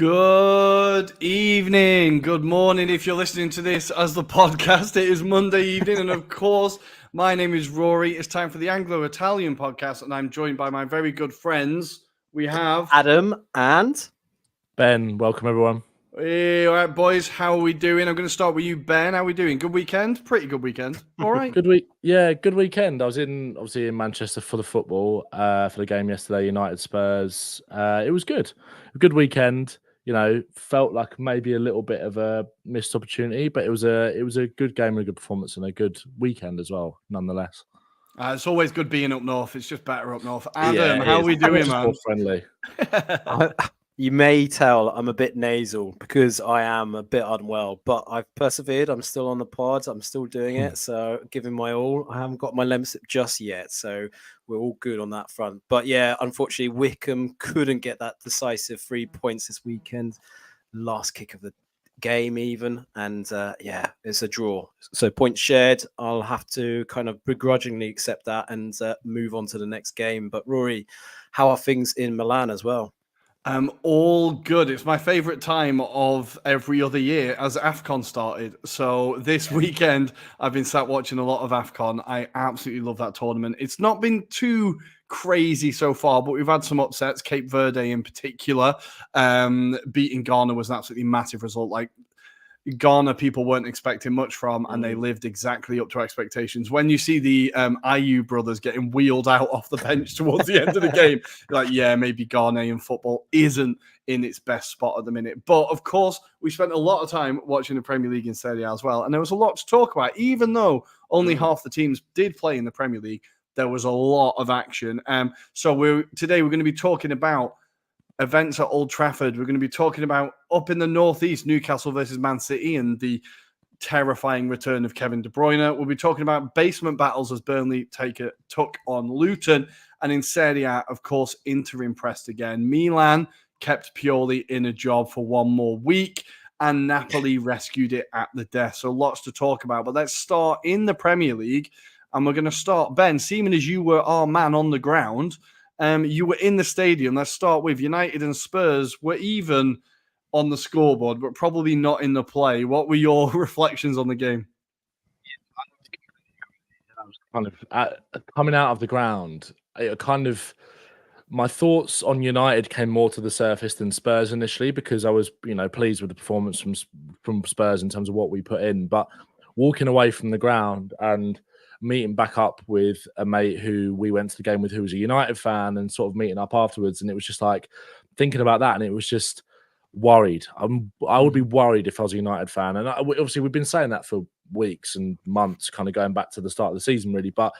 Good evening, good morning if you're listening to this as the podcast. It is Monday evening, and of course, my name is Rory. It's time for the Anglo-Italian podcast, and I'm joined by my very good friends. We have Adam and Ben. Welcome, everyone. Hey, all right, boys, how are we doing? I'm going to start with you, Ben. How are we doing? Good weekend? Pretty good weekend. All right. Good week. Yeah, good weekend. I was obviously in Manchester for the football, for the game yesterday, United Spurs. It was good. A good weekend. You know, felt like maybe a little bit of a missed opportunity, but it was a good game and a good performance and a good weekend as well, nonetheless. It's always good being up north. It's just better up north. Adam, how are we doing, man? More friendly. you may tell I'm a bit nasal because I am a bit unwell, but I've persevered. I'm still on the pod. I'm still doing it. So giving my all. I haven't got my Lemsip just yet. So we're all good on that front. But yeah, unfortunately, Wickham couldn't get that decisive 3 points this weekend. Last kick of the game even. And yeah, it's a draw. So points shared. I'll have to kind of begrudgingly accept that and move on to the next game. But Rory, how are things in Milan as well? All good. It's my favorite time of every other year as AFCON started. So this weekend, I've been sat watching a lot of AFCON. I absolutely love that tournament. It's not been too crazy so far, but we've had some upsets. Cape Verde in particular, beating Ghana was an absolutely massive result. Like, Ghana people weren't expecting much from, and they lived exactly up to expectations. When you see the Ayew brothers getting wheeled out off the bench towards the end of the game, you're like, yeah, maybe Ghanaian football isn't in its best spot at the minute. But of course, we spent a lot of time watching the Premier League in Serie A as well, and there was a lot to talk about. Even though only half the teams did play in the Premier League, there was a lot of action. So today we're going to be talking about events at Old Trafford. We're going to be talking about up in the northeast, Newcastle versus Man City and the terrifying return of Kevin De Bruyne. We'll be talking about basement battles as Burnley took on Luton. And in Serie A, of course, Inter impressed again. Milan kept Pioli in a job for one more week, and Napoli rescued it at the death. So lots to talk about. But let's start in the Premier League. And we're going to start, Ben, seeming as you were our man on the ground, you were in the stadium. Let's start with United and Spurs were even on the scoreboard, but probably not in the play. What were your reflections on the game? I was kind of coming out of the ground. My thoughts on United came more to the surface than Spurs initially, because I was, pleased with the performance from Spurs in terms of what we put in. But walking away from the ground and meeting back up with a mate who we went to the game with, who was a United fan, and sort of meeting up afterwards. And it was just like thinking about that. And it was just worried. I would be worried if I was a United fan. And obviously we've been saying that for weeks and months, kind of going back to the start of the season, really. But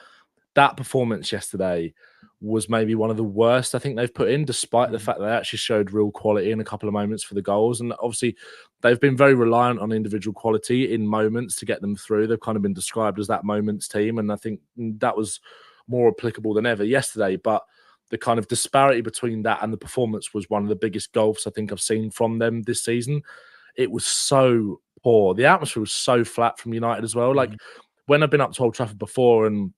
that performance yesterday was maybe one of the worst I think they've put in, despite the fact that they actually showed real quality in a couple of moments for the goals. And obviously they've been very reliant on individual quality in moments to get them through. They've kind of been described as that moments team, and I think that was more applicable than ever yesterday. But the kind of disparity between that and the performance was one of the biggest gulfs I think I've seen from them this season. It was so poor. The atmosphere was so flat from United as well. Like, when I've been up to Old Trafford before, and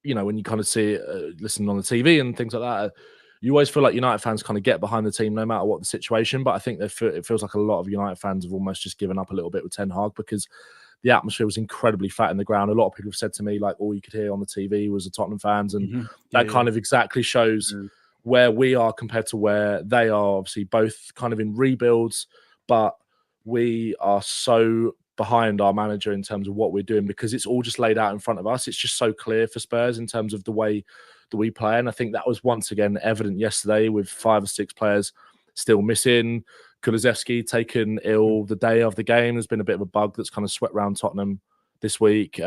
when you kind of see it, listen on the TV and things like that, you always feel like United fans kind of get behind the team no matter what the situation. But I think it feels like a lot of United fans have almost just given up a little bit with Ten Hag, because the atmosphere was incredibly flat in the ground. A lot of people have said to me, like, all you could hear on the TV was the Tottenham fans. And that kind of exactly shows where we are compared to where they are. Obviously, both kind of in rebuilds, but we are so behind our manager in terms of what we're doing, because it's all just laid out in front of us. It's just so clear for Spurs in terms of the way that we play. And I think that was once again evident yesterday, with 5 or 6 players still missing. Kulusevski taken ill the day of the game. There's been a bit of a bug that's kind of swept around Tottenham this week.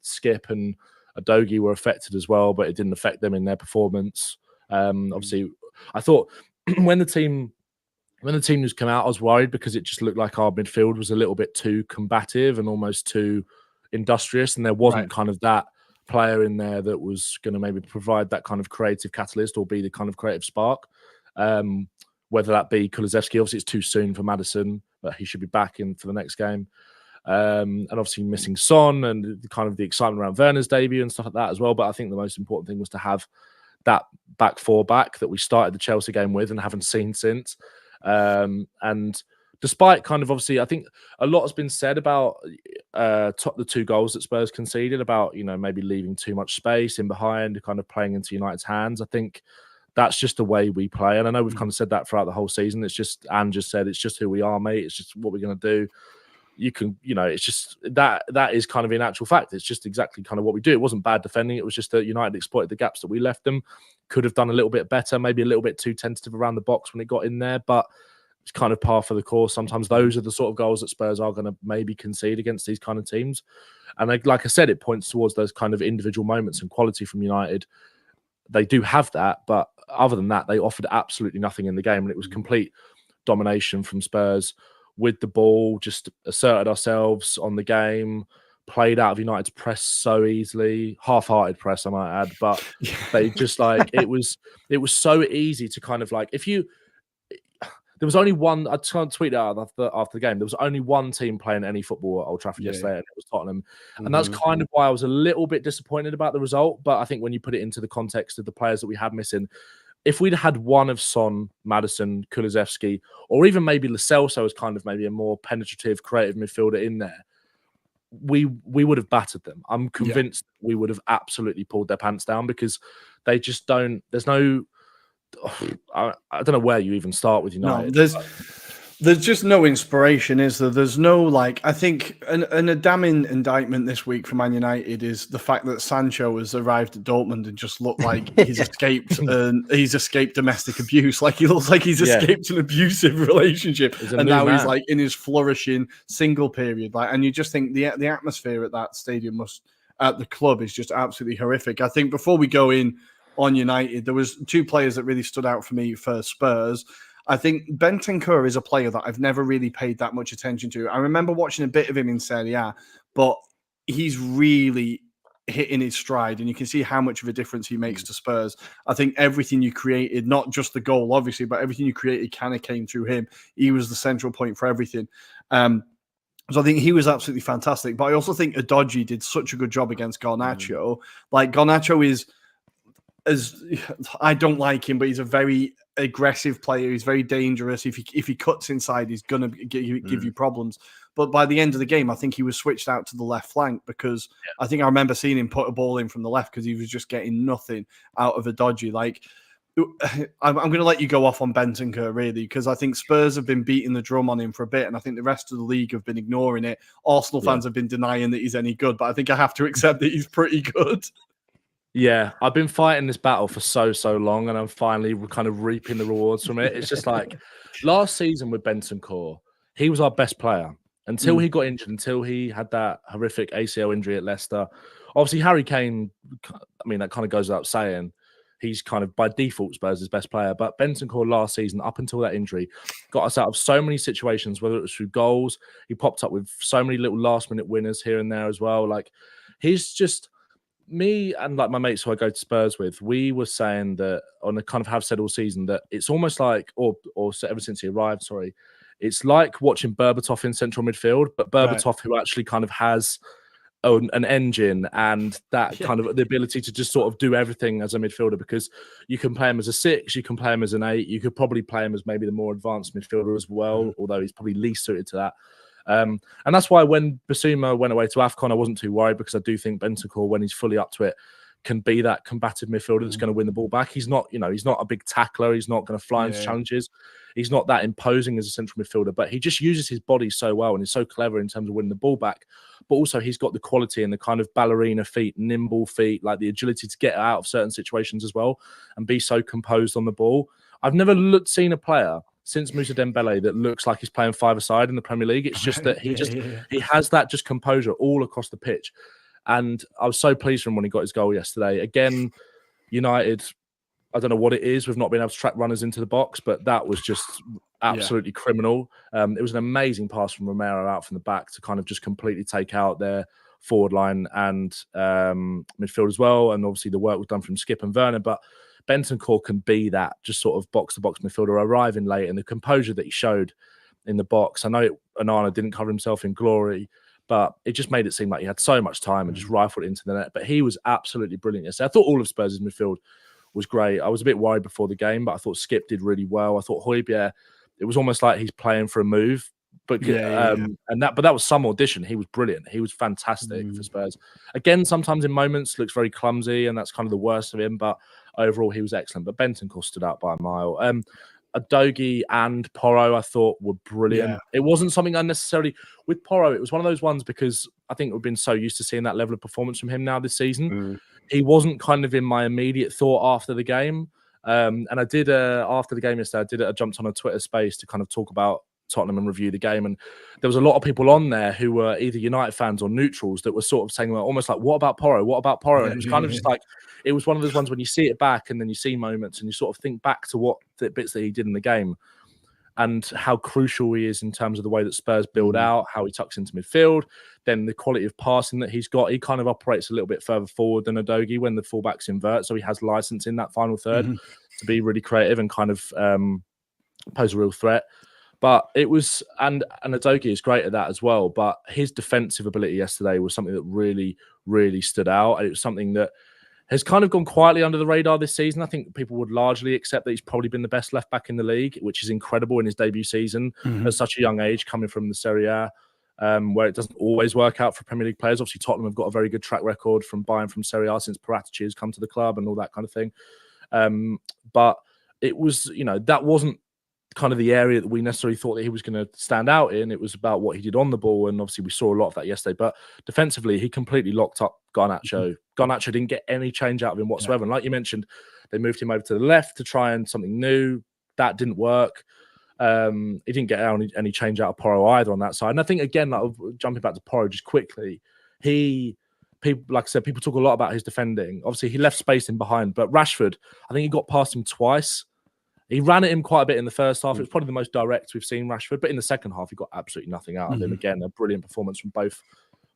Skip and Udogie were affected as well, but it didn't affect them in their performance. Obviously, I thought when the team was come out, I was worried, because it just looked like our midfield was a little bit too combative and almost too industrious, and there wasn't kind of that player in there that was going to maybe provide that kind of creative catalyst or be the kind of creative spark. Whether that be Kulusevski, obviously it's too soon for Maddison, but he should be back in for the next game. And obviously missing Son and the excitement around Werner's debut and stuff like that as well. But I think the most important thing was to have that back four back that we started the Chelsea game with and haven't seen since. And despite kind of obviously, I think a lot has been said about the 2 goals that Spurs conceded, about, you know, maybe leaving too much space in behind, kind of playing into United's hands. I think that's just the way we play. And I know we've kind of said that throughout the whole season. It's just, Anne just said, it's just who we are, mate. It's just what we're going to do. You can, you know, it's just that is kind of in actual fact. It's just exactly kind of what we do. It wasn't bad defending. It was just that United exploited the gaps that we left them. Could have done a little bit better, maybe a little bit too tentative around the box when it got in there, but it's kind of par for the course. Sometimes those are the sort of goals that Spurs are going to maybe concede against these kind of teams. And like I said, it points towards those kind of individual moments and quality from United. They do have that, but other than that, they offered absolutely nothing in the game. And it was complete domination from Spurs with the ball, just asserted ourselves on the game, played out of United's press so easily, half-hearted press, I might add, but they just like, it was so easy to kind of like, there was only one, I tried to tweet it out after the game, there was only one team playing any football at Old Trafford yesterday, and it was Tottenham. And that's kind of why I was a little bit disappointed about the result. But I think when you put it into the context of the players that we had missing, if we'd had one of Son, Maddison, Kulusevski, or even maybe Lo Celso as kind of maybe a more penetrative, creative midfielder in there, we would have battered them. I'm convinced we would have absolutely pulled their pants down, because they just don't, there's no, I don't know where you even start with United. No, there's just no inspiration, is there? There's no, like, I think a damning indictment this week for Man United is the fact that Sancho has arrived at Dortmund and just looked like he's escaped domestic abuse. Like, he looks like he's escaped an abusive relationship, and now he's like in his flourishing single period. Like, and you just think the atmosphere at that stadium at the club is just absolutely horrific. I think before we go in on United, there was 2 players that really stood out for me for Spurs. I think Bentancur is a player that I've never really paid that much attention to. I remember watching a bit of him in Serie A, but he's really hitting his stride, and you can see how much of a difference he makes to Spurs. I think everything you created, not just the goal, obviously, but everything you created kind of came through him. He was the central point for everything. So I think he was absolutely fantastic. But I also think Udogie did such a good job against Garnacho. Like, Garnacho is, I don't like him, but he's a very aggressive player. He's very dangerous. If he cuts inside, he's gonna give you problems. But by the end of the game, I think he was switched out to the left flank, because I think I remember seeing him put a ball in from the left, because he was just getting nothing out of Udogie. Like, I'm going to let you go off on Bentancur, really, because I think Spurs have been beating the drum on him for a bit, and I think the rest of the league have been ignoring it. Arsenal fans have been denying that he's any good, but I think I have to accept that he's pretty good. Yeah, I've been fighting this battle for so long, and I'm finally kind of reaping the rewards from it. It's just like last season with Bentancur, he was our best player until he got injured, until he had that horrific ACL injury at Leicester. Obviously, Harry Kane, I mean, that kind of goes without saying. He's kind of by default Spurs' best player. But Bentancur last season, up until that injury, got us out of so many situations, whether it was through goals. He popped up with so many little last-minute winners here and there as well. Like, he's just... Me and like my mates who I go to Spurs with, we were saying that, and I kind of have said all season, that it's almost like, or ever since he arrived, sorry, it's like watching Berbatov in central midfield, but Berbatov who actually kind of has an engine and that kind of the ability to just sort of do everything as a midfielder, because you can play him as a 6, you can play him as an 8, you could probably play him as maybe the more advanced midfielder as well, although he's probably least suited to that. And that's why when Basuma went away to AFCON, I wasn't too worried, because I do think Bentancur, when he's fully up to it, can be that combative midfielder that's going to win the ball back. He's not, he's not a big tackler. He's not going to fly into challenges. He's not that imposing as a central midfielder, but he just uses his body so well, and he's so clever in terms of winning the ball back. But also he's got the quality and the kind of ballerina feet, nimble feet, like the agility to get out of certain situations as well and be so composed on the ball. I've never seen a player since Moussa Dembele that looks like he's playing 5-a-side in the Premier League. It's just that he has that just composure all across the pitch. And I was so pleased for him when he got his goal yesterday. Again, United, I don't know what it is with not being able to track runners into the box, but that was just absolutely criminal. It was an amazing pass from Romero out from the back to kind of just completely take out their forward line and midfield as well. And obviously the work was done from Skip and Werner, but Bentancur can be that just sort of box-to-box midfielder, arriving late, and the composure that he showed in the box. I know Onana didn't cover himself in glory, but it just made it seem like he had so much time and just rifled it into the net. But he was absolutely brilliant yesterday. I thought all of Spurs' midfield was great. I was a bit worried before the game, but I thought Skip did really well. I thought Højbjerg it was almost like he's playing for a move. But but that was some audition. He was brilliant. He was fantastic for Spurs. Again, sometimes in moments looks very clumsy, and that's kind of the worst of him. But overall, he was excellent. But Bentancur stood out by a mile. Udogie and Porro, I thought, were brilliant. Yeah. It wasn't something unnecessarily with Porro. It was one of those ones because I think we've been so used to seeing that level of performance from him now this season. He wasn't kind of in my immediate thought after the game. And I did after the game yesterday. I jumped on a Twitter space to kind of talk about Tottenham and review the game, and there was a lot of people on there who were either United fans or neutrals that were sort of saying, well, almost like, what about Porro? What about Porro? And it was kind of just like, it was one of those ones when you see it back and then you see moments and you sort of think back to what the bits that he did in the game and how crucial he is in terms of the way that Spurs build out, how he tucks into midfield, then the quality of passing that he's got. He kind of operates a little bit further forward than Udogie when the fullbacks invert, so he has license in that final third to be really creative and kind of pose a real threat. But it was, and Udogie is great at that as well. But his defensive ability yesterday was something that really, really stood out. And it was something that has kind of gone quietly under the radar this season. I think people would largely accept that he's probably been the best left back in the league, which is incredible in his debut season at such a young age, coming from the Serie A, where it doesn't always work out for Premier League players. Obviously, Tottenham have got a very good track record from buying from Serie A since Paratici has come to the club and all that kind of thing. But it was, that wasn't kind of the area that we necessarily thought that he was going to stand out in. It was about what he did on the ball, and obviously we saw a lot of that yesterday. But defensively, he completely locked up Garnacho. Garnacho didn't get any change out of him whatsoever. And like you mentioned, they moved him over to the left to try and something new. That didn't work. He didn't get any change out of Porro either on that side. And I think, again, like, jumping back to Porro just quickly, people, like I said, people talk a lot about his defending. Obviously, he left space in behind, but Rashford, I think he got past him twice. He ran at him quite a bit in the first half. It was probably the most direct we've seen Rashford. But in the second half, he got absolutely nothing out of him. Again, a brilliant performance from both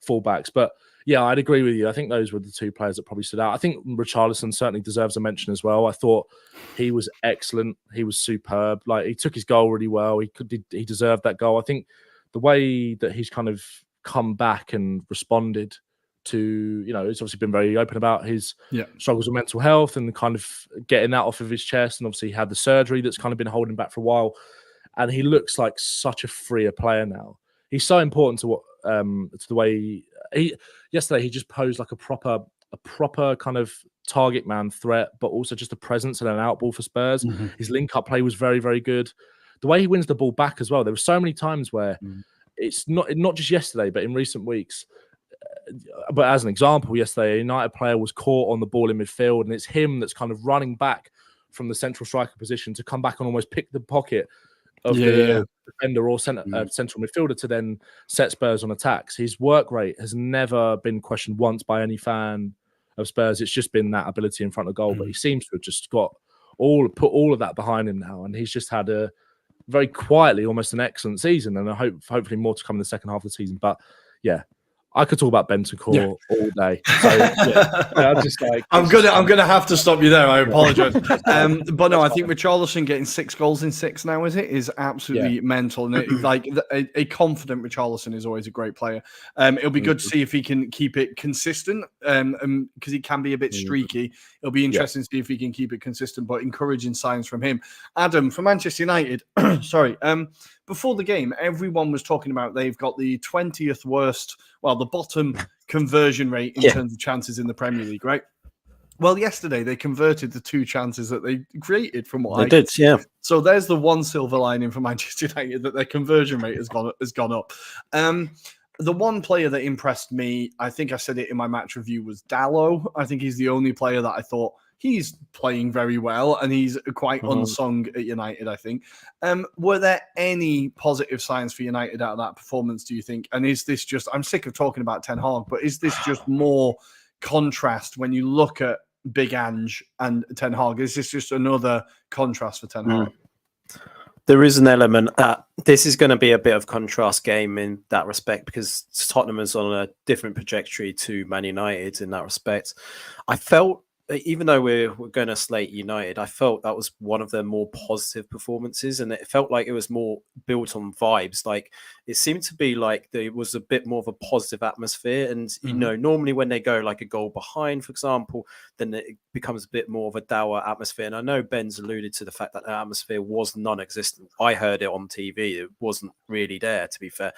fullbacks. But yeah, I'd agree with you. I think those were the two players that probably stood out. I think Richarlison certainly deserves a mention as well. I thought he was excellent. He was superb. Like, he took his goal really well. He deserved that goal. I think the way that he's kind of come back and responded to, he's obviously been very open about his struggles with mental health and kind of getting that off of his chest. And obviously he had the surgery that's kind of been holding back for a while. And he looks like such a freer player now. He's so important to what to the way yesterday he just posed like a proper kind of target man threat, but also just a presence and an outball for Spurs. His link-up play was very, very good. The way he wins the ball back as well. There were so many times where it's not just yesterday, but in recent weeks. But as an example, yesterday, a United player was caught on the ball in midfield, and it's him that's kind of running back from the central striker position to come back and almost pick the pocket of the defender or central midfielder to then set Spurs on attacks. His work rate has never been questioned once by any fan of Spurs. It's just been that ability in front of goal, but he seems to have just put all of that behind him now, and he's just had a very quietly almost an excellent season, and I hopefully more to come in the second half of the season. But yeah, I could talk about Bentancur all day. So, I'm just like, I'm gonna have to stop you there. I apologize. But no, I think Richarlison getting 6 goals in 6 now is absolutely mental. And a confident Richarlison is always a great player. It'll be good to see if he can keep it consistent. Because he can be a bit streaky. It'll be interesting to see if he can keep it consistent. But encouraging signs from him. Adam, for Manchester United. Sorry. Before the game, everyone was talking about they've got the 20th worst, the bottom conversion rate in terms of chances in the Premier League, right? Well, yesterday they converted the 2 chances that they created from what they did. Yeah. So there's the one silver lining for Manchester United, that their conversion rate has gone up. The one player that impressed me, I think I said it in my match review, was Dalot. I think he's the only player that I thought he's playing very well, and he's quite unsung at United, I think. Were there any positive signs for United out of that performance, do you think? And is this just, I'm sick of talking about Ten Hag, but is this just more contrast when you look at Big Ange and Ten Hag? Is this just another contrast for Ten Hag? There is an element that this is going to be a bit of contrast game in that respect, because Tottenham is on a different trajectory to Man United in that respect. I felt, even though we're going to slate United, I felt that was one of their more positive performances, and it felt like it was more built on vibes. Like, it seemed to be like there was a bit more of a positive atmosphere. And, you know, normally when they go like a goal behind, for example, then it becomes a bit more of a dour atmosphere. And I know Ben's alluded to the fact that the atmosphere was non-existent. I heard it on TV. It wasn't really there, to be fair.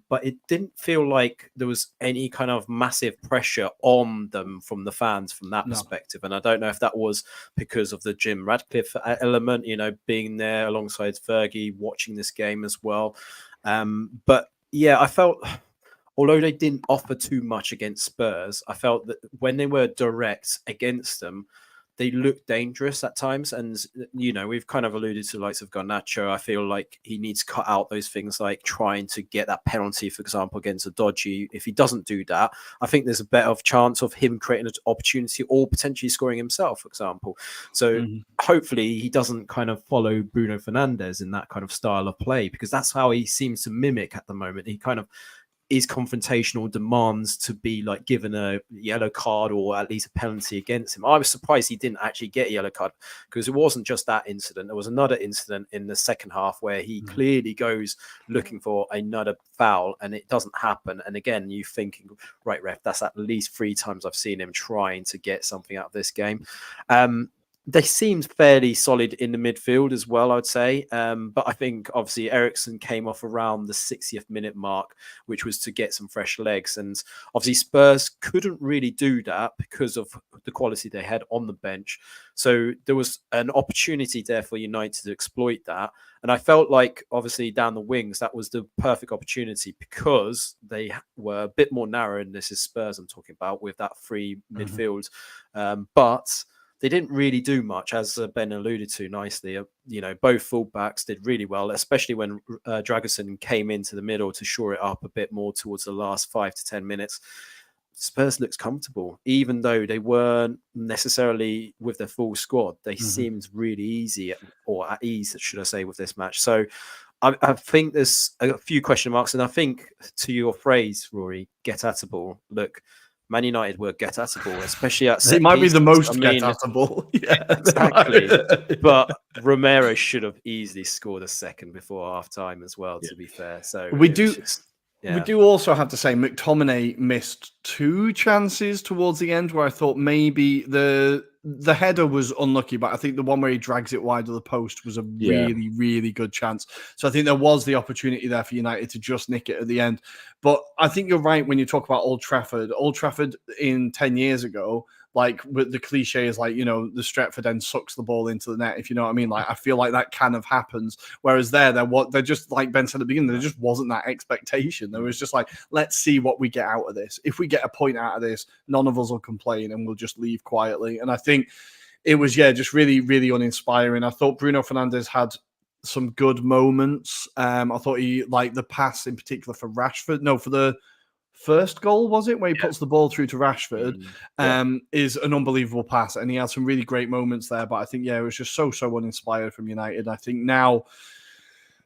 But it didn't feel like there was any kind of massive pressure on them from the fans from that perspective. And I don't know if that was because of the Jim Radcliffe element, you know, being there alongside Fergie, watching this game as well. But yeah, I felt, although they didn't offer too much against Spurs, I felt that when they were direct against them, they looked dangerous at times. And, you know, we've kind of alluded to the likes of Garnacho. I feel like he needs to cut out those things like trying to get that penalty, for example, against a dodgy. If he doesn't do that, I think there's a better chance of him creating an opportunity or potentially scoring himself, for example. So hopefully he doesn't kind of follow Bruno Fernandes in that kind of style of play, because that's how he seems to mimic at the moment. He kind of is confrontational, demands to be like given a yellow card or at least a penalty against him. I was surprised he didn't actually get a yellow card, because it wasn't just that incident. There was another incident in the second half where he clearly goes looking for another foul and it doesn't happen. And again, you thinking, right, ref, that's at least 3 times I've seen him trying to get something out of this game. They seemed fairly solid in the midfield as well, I'd say. But I think obviously Eriksen came off around the 60th minute mark, which was to get some fresh legs. And obviously Spurs couldn't really do that because of the quality they had on the bench. So there was an opportunity there for United to exploit that. And I felt like obviously down the wings, that was the perfect opportunity because they were a bit more narrow. And this is Spurs I'm talking about with that free midfield. But they didn't really do much, as Ben alluded to nicely. You know, both fullbacks did really well, especially when Dragusin came into the middle to shore it up a bit more towards the last 5 to 10 minutes. Spurs looks comfortable, even though they weren't necessarily with their full squad. They seemed really easy, or at ease, should I say, with this match. So I think there's a few question marks. And I think to your phrase, Rory, get at the ball. Look, Man United were get at the ball, especially at set It might pieces. be the most get at the ball. Yeah, exactly. But Romero should have easily scored a second before half time as well, to be fair. So we do. Yeah. We do also have to say McTominay missed 2 chances towards the end where I thought maybe the header was unlucky, but I think the one where he drags it wide of the post was a really, really good chance. So I think there was the opportunity there for United to just nick it at the end. But I think you're right when you talk about Old Trafford. Old Trafford in 10 years ago, like with the cliche is like, you know, the Stretford end sucks the ball into the net, if you know what I mean. Like, I feel like that kind of happens. Whereas they're just like Ben said at the beginning, there just wasn't that expectation. There was just like, let's see what we get out of this. If we get a point out of this, none of us will complain and we'll just leave quietly. And I think it was, just really, really uninspiring. I thought Bruno Fernandes had some good moments. I thought he, like the pass in particular for Rashford, for the first goal, was it, where he puts the ball through to Rashford, is an unbelievable pass, and he had some really great moments there. But I think, it was just so uninspired from United. I think now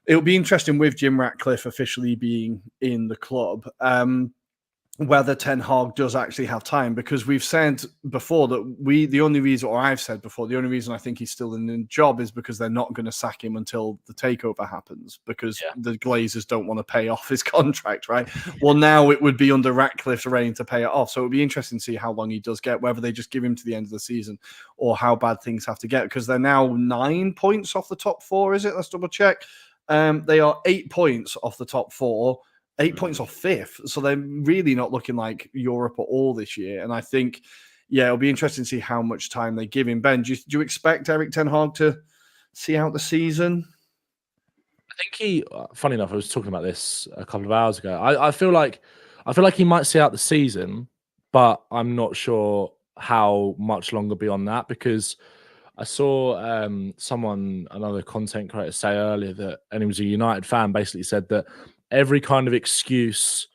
it'll be interesting with Jim Ratcliffe officially being in the club, whether Ten Hag does actually have time, because we've said before that the only reason I think he's still in the job is because they're not going to sack him until the takeover happens, because the Glazers don't want to pay off his contract, right? Well, now it would be under Ratcliffe's reign to pay it off. So it would be interesting to see how long he does get, whether they just give him to the end of the season or how bad things have to get, because they're now 9 points off the top 4, is it? Let's double check. They are 8 points off the top 4. 8 points off 5th. So they're really not looking like Europe at all this year. And I think, it'll be interesting to see how much time they give him. Ben, do you expect Erik Ten Hag to see out the season? I think funny enough, I was talking about this a couple of hours ago. I feel like he might see out the season, but I'm not sure how much longer beyond that, because I saw another content creator say earlier that, and he was a United fan, basically said that every kind of excuse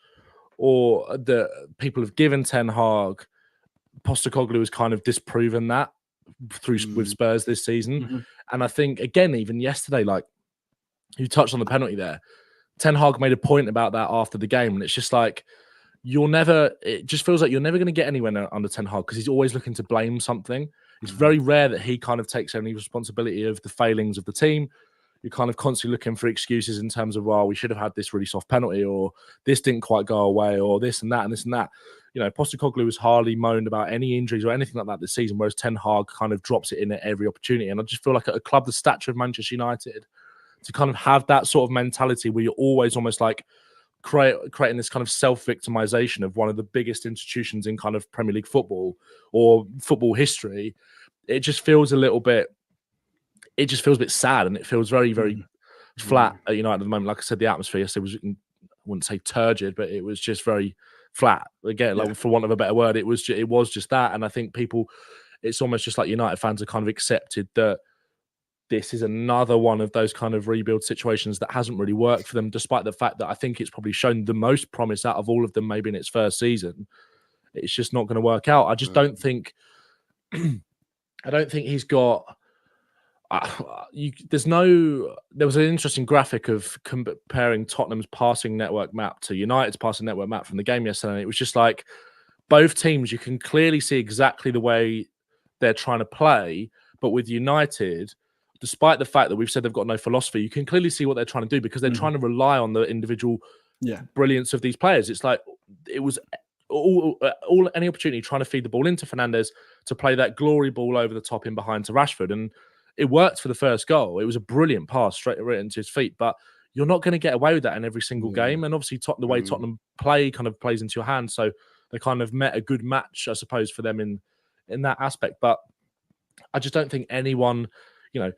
or that people have given Ten Hag, Postecoglou has kind of disproven that with Spurs this season. And I think, again, even yesterday, like you touched on the penalty there, Ten Hag made a point about that after the game, and it's just like, it just feels like you're never going to get anywhere under Ten Hag, because he's always looking to blame something. It's very rare that he kind of takes any responsibility of the failings of the team. you're kind of constantly looking for excuses in terms of, well, we should have had this really soft penalty, or this didn't quite go away, or this and that and this and that. You know, Postecoglou has hardly moaned about any injuries or anything like that this season, whereas Ten Hag kind of drops it in at every opportunity. And I just feel like at a club the stature of Manchester United, to kind of have that sort of mentality where you're always almost like creating this kind of self-victimization of one of the biggest institutions in kind of Premier League football or football history, it just feels a little bit, it just feels a bit sad, and it feels very, very flat at United at the moment. Like I said, the atmosphere yesterday was, I wouldn't say turgid, but it was just very flat. Again, like, for want of a better word, it was just that. And I think people, it's almost just like United fans have kind of accepted that this is another one of those kind of rebuild situations that hasn't really worked for them, despite the fact that I think it's probably shown the most promise out of all of them, maybe in its first season. It's just not going to work out. I just don't think, I don't think he's got, there was an interesting graphic of comparing Tottenham's passing network map to United's passing network map from the game yesterday. And it was just like both teams, you can clearly see exactly the way they're trying to play. But with United, despite the fact that we've said they've got no philosophy, you can clearly see what they're trying to do, because they're trying to rely on the individual brilliance of these players. It's like it was all any opportunity trying to feed the ball into Fernandes to play that glory ball over the top in behind to Rashford, and it worked for the first goal. It was a brilliant pass straight into his feet, but you're not going to get away with that in every single game. And obviously, the way Tottenham play kind of plays into your hands, so they kind of met a good match, I suppose, for them in that aspect. But I just don't think anyone, you know,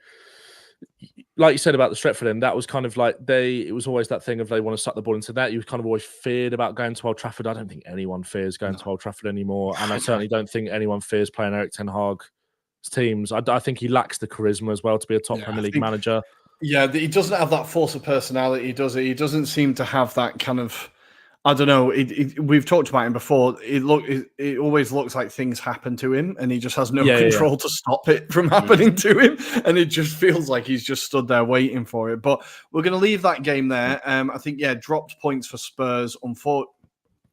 like you said about the Stretford end, that was kind of like it was always that thing of they want to suck the ball into that. You kind of always feared about going to Old Trafford. I don't think anyone fears going to Old Trafford anymore. And I certainly don't think anyone fears playing Eric Ten Hag's teams. I think he lacks the charisma as well to be a top Premier League manager. Yeah, he doesn't have that force of personality, does he? He doesn't seem to have that kind of, I don't know. We've talked about him before. It always looks like things happen to him, and he just has no control to stop it from happening to him. And it just feels like he's just stood there waiting for it. But we're going to leave that game there. I think, dropped points for Spurs.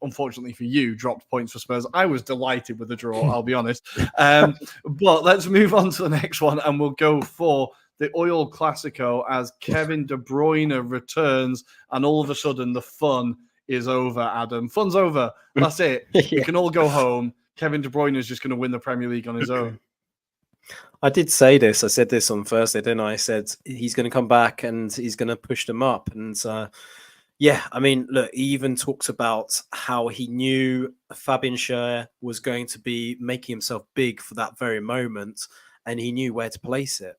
Unfortunately for you, dropped points for Spurs. I was delighted with the draw, I'll be honest. But let's move on to the next one, and we'll go for the Oil Classico as Kevin De Bruyne returns, and all of a sudden the fun is over, Adam. Fun's over. That's it. We can all go home. Kevin De Bruyne is just going to win the Premier League on his own. I did say this. I said this on Thursday, didn't I? I said he's going to come back and he's going to push them up. And I mean, look, he even talks about how he knew Fabian Schär was going to be making himself big for that very moment, and he knew where to place it.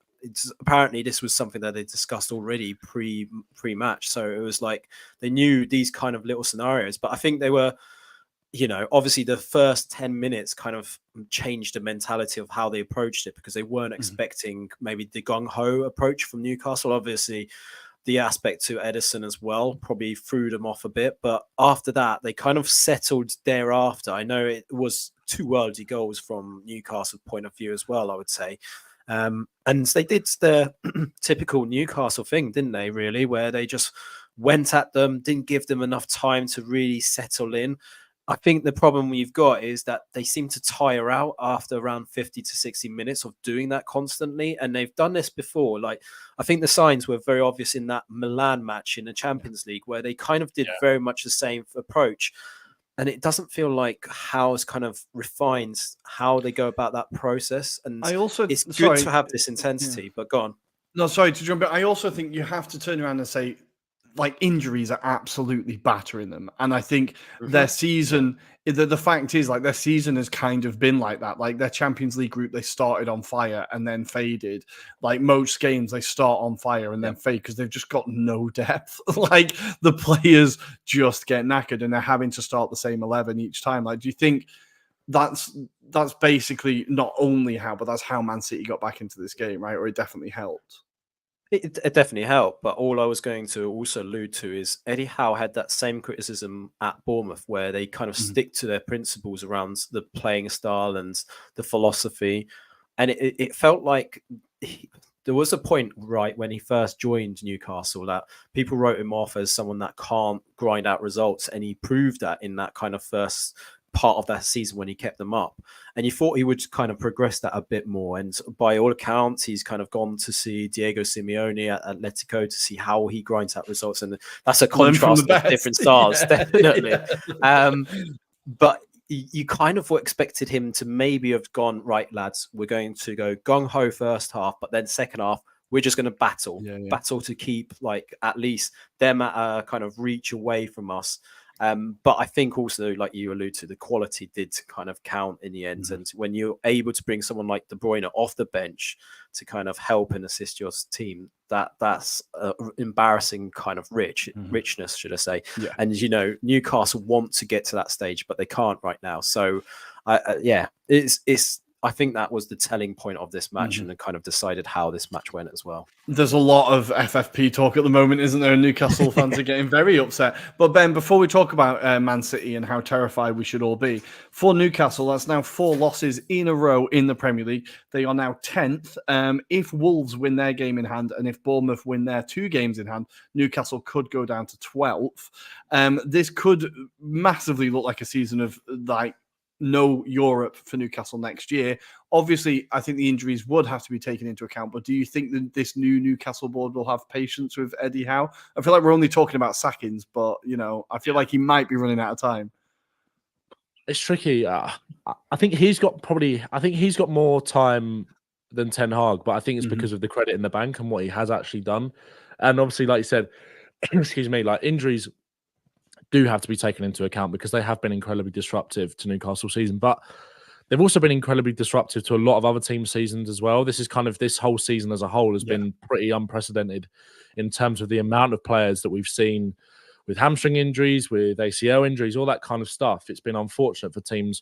Apparently this was something that they discussed already pre-match. So it was like they knew these kind of little scenarios, but I think they were, obviously the first 10 minutes kind of changed the mentality of how they approached it, because they weren't expecting maybe the gung-ho approach from Newcastle. Obviously the aspect to Edison as well probably threw them off a bit, but after that they kind of settled thereafter. I know it was 2 worldy goals from Newcastle's point of view as well, I would say. And they did the typical Newcastle thing, didn't they, really, where they just went at them, didn't give them enough time to really settle in. I think the problem we've got is that they seem to tire out after around 50 to 60 minutes of doing that constantly. And they've done this before. Like, I think the signs were very obvious in that Milan match in the Champions League, where they kind of did very much the same approach. And it doesn't feel like Howe's kind of refined how they go about that process. And it's good to have this intensity, but go on. No, sorry to jump in. I also think you have to turn around and say, like, injuries are absolutely battering them. And I think their season, the fact is, like, their season has kind of been like that. Like, their Champions League group, they started on fire and then faded. Like, most games, they start on fire and then fade because they've just got no depth. Like, the players just get knackered and they're having to start the same 11 each time. Like, do you think that's basically not only how, but that's how Man City got back into this game, right? Or it definitely helped? It definitely helped, but all I was going to also allude to is Eddie Howe had that same criticism at Bournemouth, where they kind of stick to their principles around the playing style and the philosophy. And it felt like there was a point, right, when he first joined Newcastle, that people wrote him off as someone that can't grind out results. And he proved that in that kind of first part of that season when he kept them up. And you thought he would kind of progress that a bit more. And by all accounts, he's kind of gone to see Diego Simeone at Atletico to see how he grinds out results. And that's a contrast of different styles, definitely. But you kind of expected him to maybe have gone, right, lads, we're going to go gung-ho first half, but then second half, we're just going to battle to keep like at least them at a kind of reach away from us. But I think also, like you allude to, the quality did kind of count in the end. And when you're able to bring someone like De Bruyne off the bench to kind of help and assist your team, that's embarrassing kind of richness, should I say. Yeah. And, you know, Newcastle want to get to that stage, but they can't right now. So, I think that was the telling point of this match and it kind of decided how this match went as well. There's a lot of FFP talk at the moment, isn't there? Newcastle fans are getting very upset. But Ben, before we talk about Man City and how terrified we should all be, for Newcastle, that's now 4 losses in a row in the Premier League. They are now 10th. If Wolves win their game in hand and if Bournemouth win their 2 games in hand, Newcastle could go down to 12th. This could massively look like a season of like no Europe for Newcastle next year. Obviously, I think the injuries would have to be taken into account, but do you think that this new Newcastle board will have patience with Eddie Howe? I feel like we're only talking about sackings, but, you know, I feel like he might be running out of time. It's tricky. I think he's got more time than Ten Hag, but I think it's because of the credit in the bank and what he has actually done. And obviously, like you said, excuse me, like injuries do have to be taken into account because they have been incredibly disruptive to Newcastle's season, but they've also been incredibly disruptive to a lot of other teams' seasons as well. This whole season as a whole has been pretty unprecedented in terms of the amount of players that we've seen with hamstring injuries, with ACL injuries, all that kind of stuff. It's been unfortunate for teams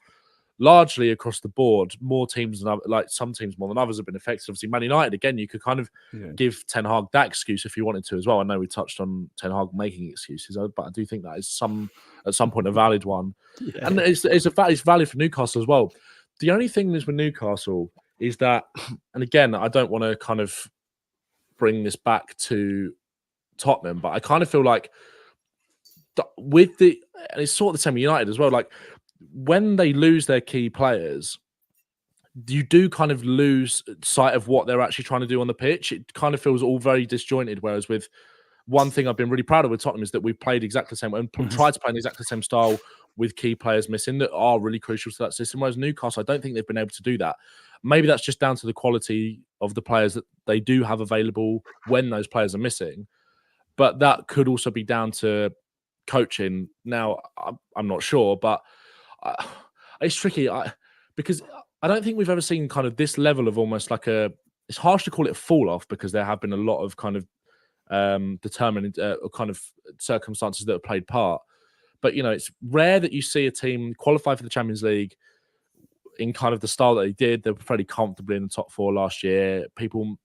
largely across the board. More teams than like some teams more than others have been affected. Obviously, Man United, again, you could kind of give Ten Hag that excuse if you wanted to as well. I know we touched on Ten Hag making excuses, but I do think that is at some point a valid one. Yeah. And it's valid for Newcastle as well. The only thing is with Newcastle is that, and again, I don't want to kind of bring this back to Tottenham, but I kind of feel like and it's sort of the same with United as well, like when they lose their key players, you do kind of lose sight of what they're actually trying to do on the pitch. It kind of feels all very disjointed. Whereas with one thing I've been really proud of with Tottenham is that we've played exactly the same and tried to play in exactly the same style with key players missing that are really crucial to that system. Whereas Newcastle, I don't think they've been able to do that. Maybe that's just down to the quality of the players that they do have available when those players are missing. But that could also be down to coaching. Now, I'm not sure, but it's tricky because I don't think we've ever seen kind of this level of almost like it's harsh to call it a fall off because there have been a lot of kind of determined kind of circumstances that have played part. But, you know, it's rare that you see a team qualify for the Champions League in kind of the style that they did. They were fairly comfortably in the top 4 last year.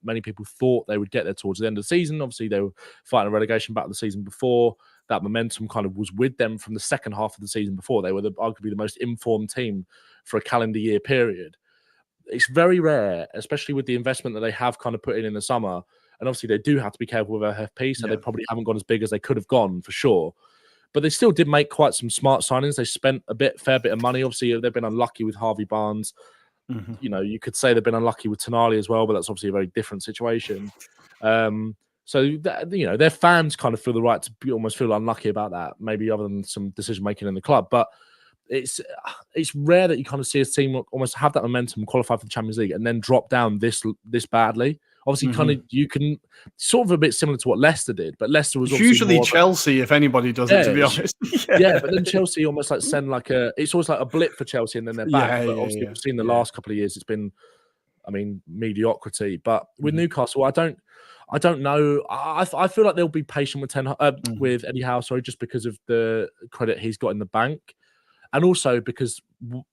Many people thought they would get there towards the end of the season. Obviously, they were fighting a relegation battle the season before. That momentum kind of was with them from the second half of the season before. They were arguably the most informed team for a calendar year period. It's very rare, especially with the investment that they have kind of put in the summer. And obviously, they do have to be careful with FFP, so they probably haven't gone as big as they could have gone for sure. But they still did make quite some smart signings. They spent fair bit of money. Obviously, they've been unlucky with Harvey Barnes. You know, you could say they've been unlucky with Tonali as well, but that's obviously a very different situation. So, you know, their fans kind of feel the right to almost feel unlucky about that, maybe other than some decision-making in the club. But it's rare that you kind of see a team almost have that momentum, qualify for the Champions League, and then drop down this badly. Obviously, kind of you can sort of a bit similar to what Leicester did, but Leicester was usually Chelsea, if anybody does it, to be honest. But then Chelsea almost like send it's always like a blip for Chelsea and then they're back. But obviously, we've seen the last couple of years, it's been, I mean, mediocrity. But with Newcastle, I don't know. I feel like they'll be patient with with Eddie Howe, just because of the credit he's got in the bank. And also because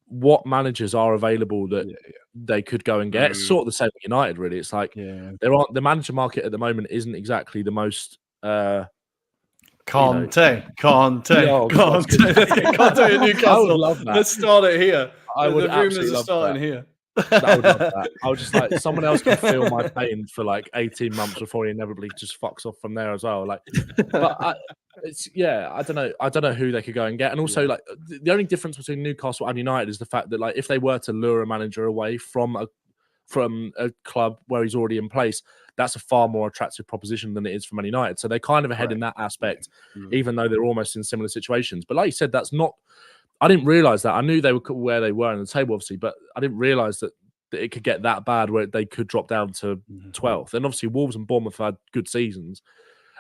what managers are available that they could go and get. It's sort of the same with United, really. It's like the manager market at the moment isn't exactly the most. Conte at Newcastle. I would love that. Let's start it here. I would absolutely love that. Here. I would love that. I was just like, someone else can feel my pain for like 18 months before he inevitably just fucks off from there as well. Like, but I don't know who they could go and get. And also, like, the only difference between Newcastle and United is the fact that, like, if they were to lure a manager away from a club where he's already in place, that's a far more attractive proposition than it is for Man United. So they're kind of ahead in that aspect, even though they're almost in similar situations. But like you said, that's not. I didn't realize that. I knew they were where they were in the table, obviously, but I didn't realize that it could get that bad where they could drop down to 12th. And obviously, Wolves and Bournemouth have had good seasons.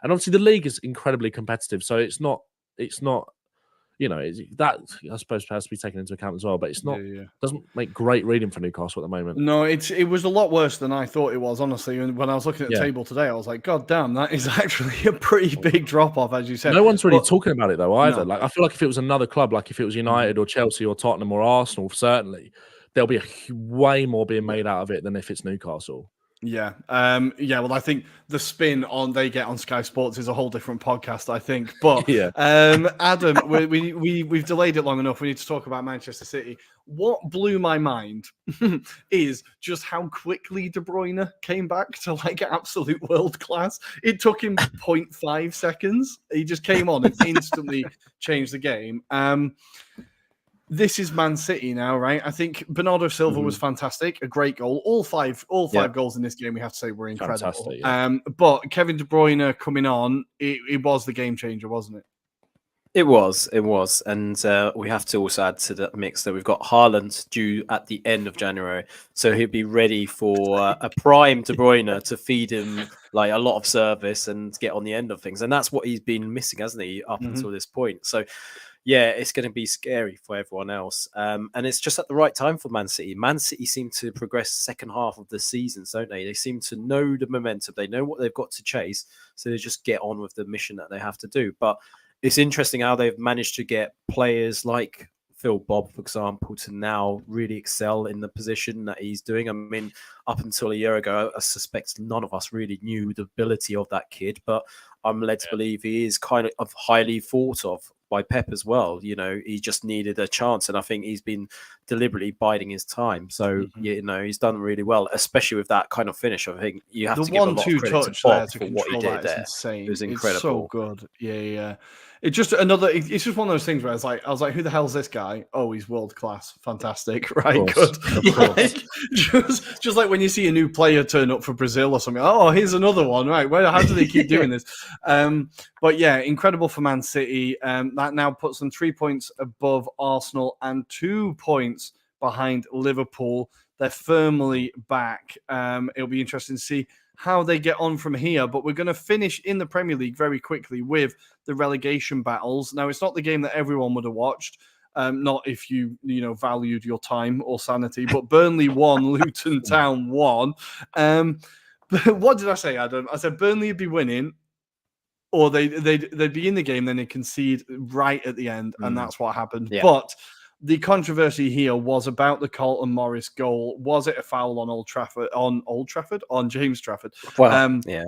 And obviously, the league is incredibly competitive, so it's not, that I suppose has to be taken into account as well. But it's not, doesn't make great reading for Newcastle at the moment. No, it was a lot worse than I thought it was, honestly. And when I was looking at the table today, I was like, God damn, that is actually a pretty big drop off, as you said. No one's really talking about it though either. No. Like, I feel like if it was another club, like if it was United or Chelsea or Tottenham or Arsenal, certainly there'll be way more being made out of it than if it's Newcastle. Yeah. Well, I think the spin they get on Sky Sports is a whole different podcast, I think. But Adam, we've delayed it long enough. We need to talk about Manchester City. What blew my mind is just how quickly De Bruyne came back to like absolute world class. It took him 0.5 seconds. He just came on and instantly changed the game. This is Man City now, right? I think Bernardo Silva was fantastic, a great goal. All five goals in this game, we have to say, were incredible. But Kevin De Bruyne coming on, it was the game changer, wasn't it? It was. And we have to also add to the mix that we've got Haaland due at the end of January. So he'll be ready for a prime De Bruyne to feed him like a lot of service and get on the end of things. And that's what he's been missing, hasn't he, up until this point. So yeah, it's going to be scary for everyone else. And it's just at the right time for Man City. Man City seem to progress second half of the season, don't they? They seem to know the momentum. They know what they've got to chase. So they just get on with the mission that they have to do. But it's interesting how they've managed to get players like Phil Bob, for example, to now really excel in the position that he's doing. I mean, up until a year ago, I suspect none of us really knew the ability of that kid. But I'm led to believe he is kind of highly thought of by Pep as well. You know, he just needed a chance, and I think he's been deliberately biding his time. So he's done really well, especially with that kind of finish. I think you have to give a lot of credit to Bob for what he did there. Insane. It was incredible. It's so good. Yeah. It's just it's just one of those things where I was like, who the hell's this guy? Oh, he's world class, fantastic, right? Good. Just like when you see a new player turn up for Brazil or something. Oh, here's another one, right? How do they keep doing this? But yeah, incredible for Man City. That now puts them 3 points above Arsenal and 2 points behind Liverpool. They're firmly back. It'll be interesting to see how they get on from here, but we're going to finish in the Premier League very quickly with the relegation battles. Now, it's not the game that everyone would have watched, not if you valued your time or sanity, but Burnley won, Luton Town won. But what did I say, Adam? I said Burnley would be winning, or they'd be in the game, then they concede right at the end, and that's what happened. Yeah. But the controversy here was about the Carlton Morris goal. Was it a foul on James Trafford? Well, yeah.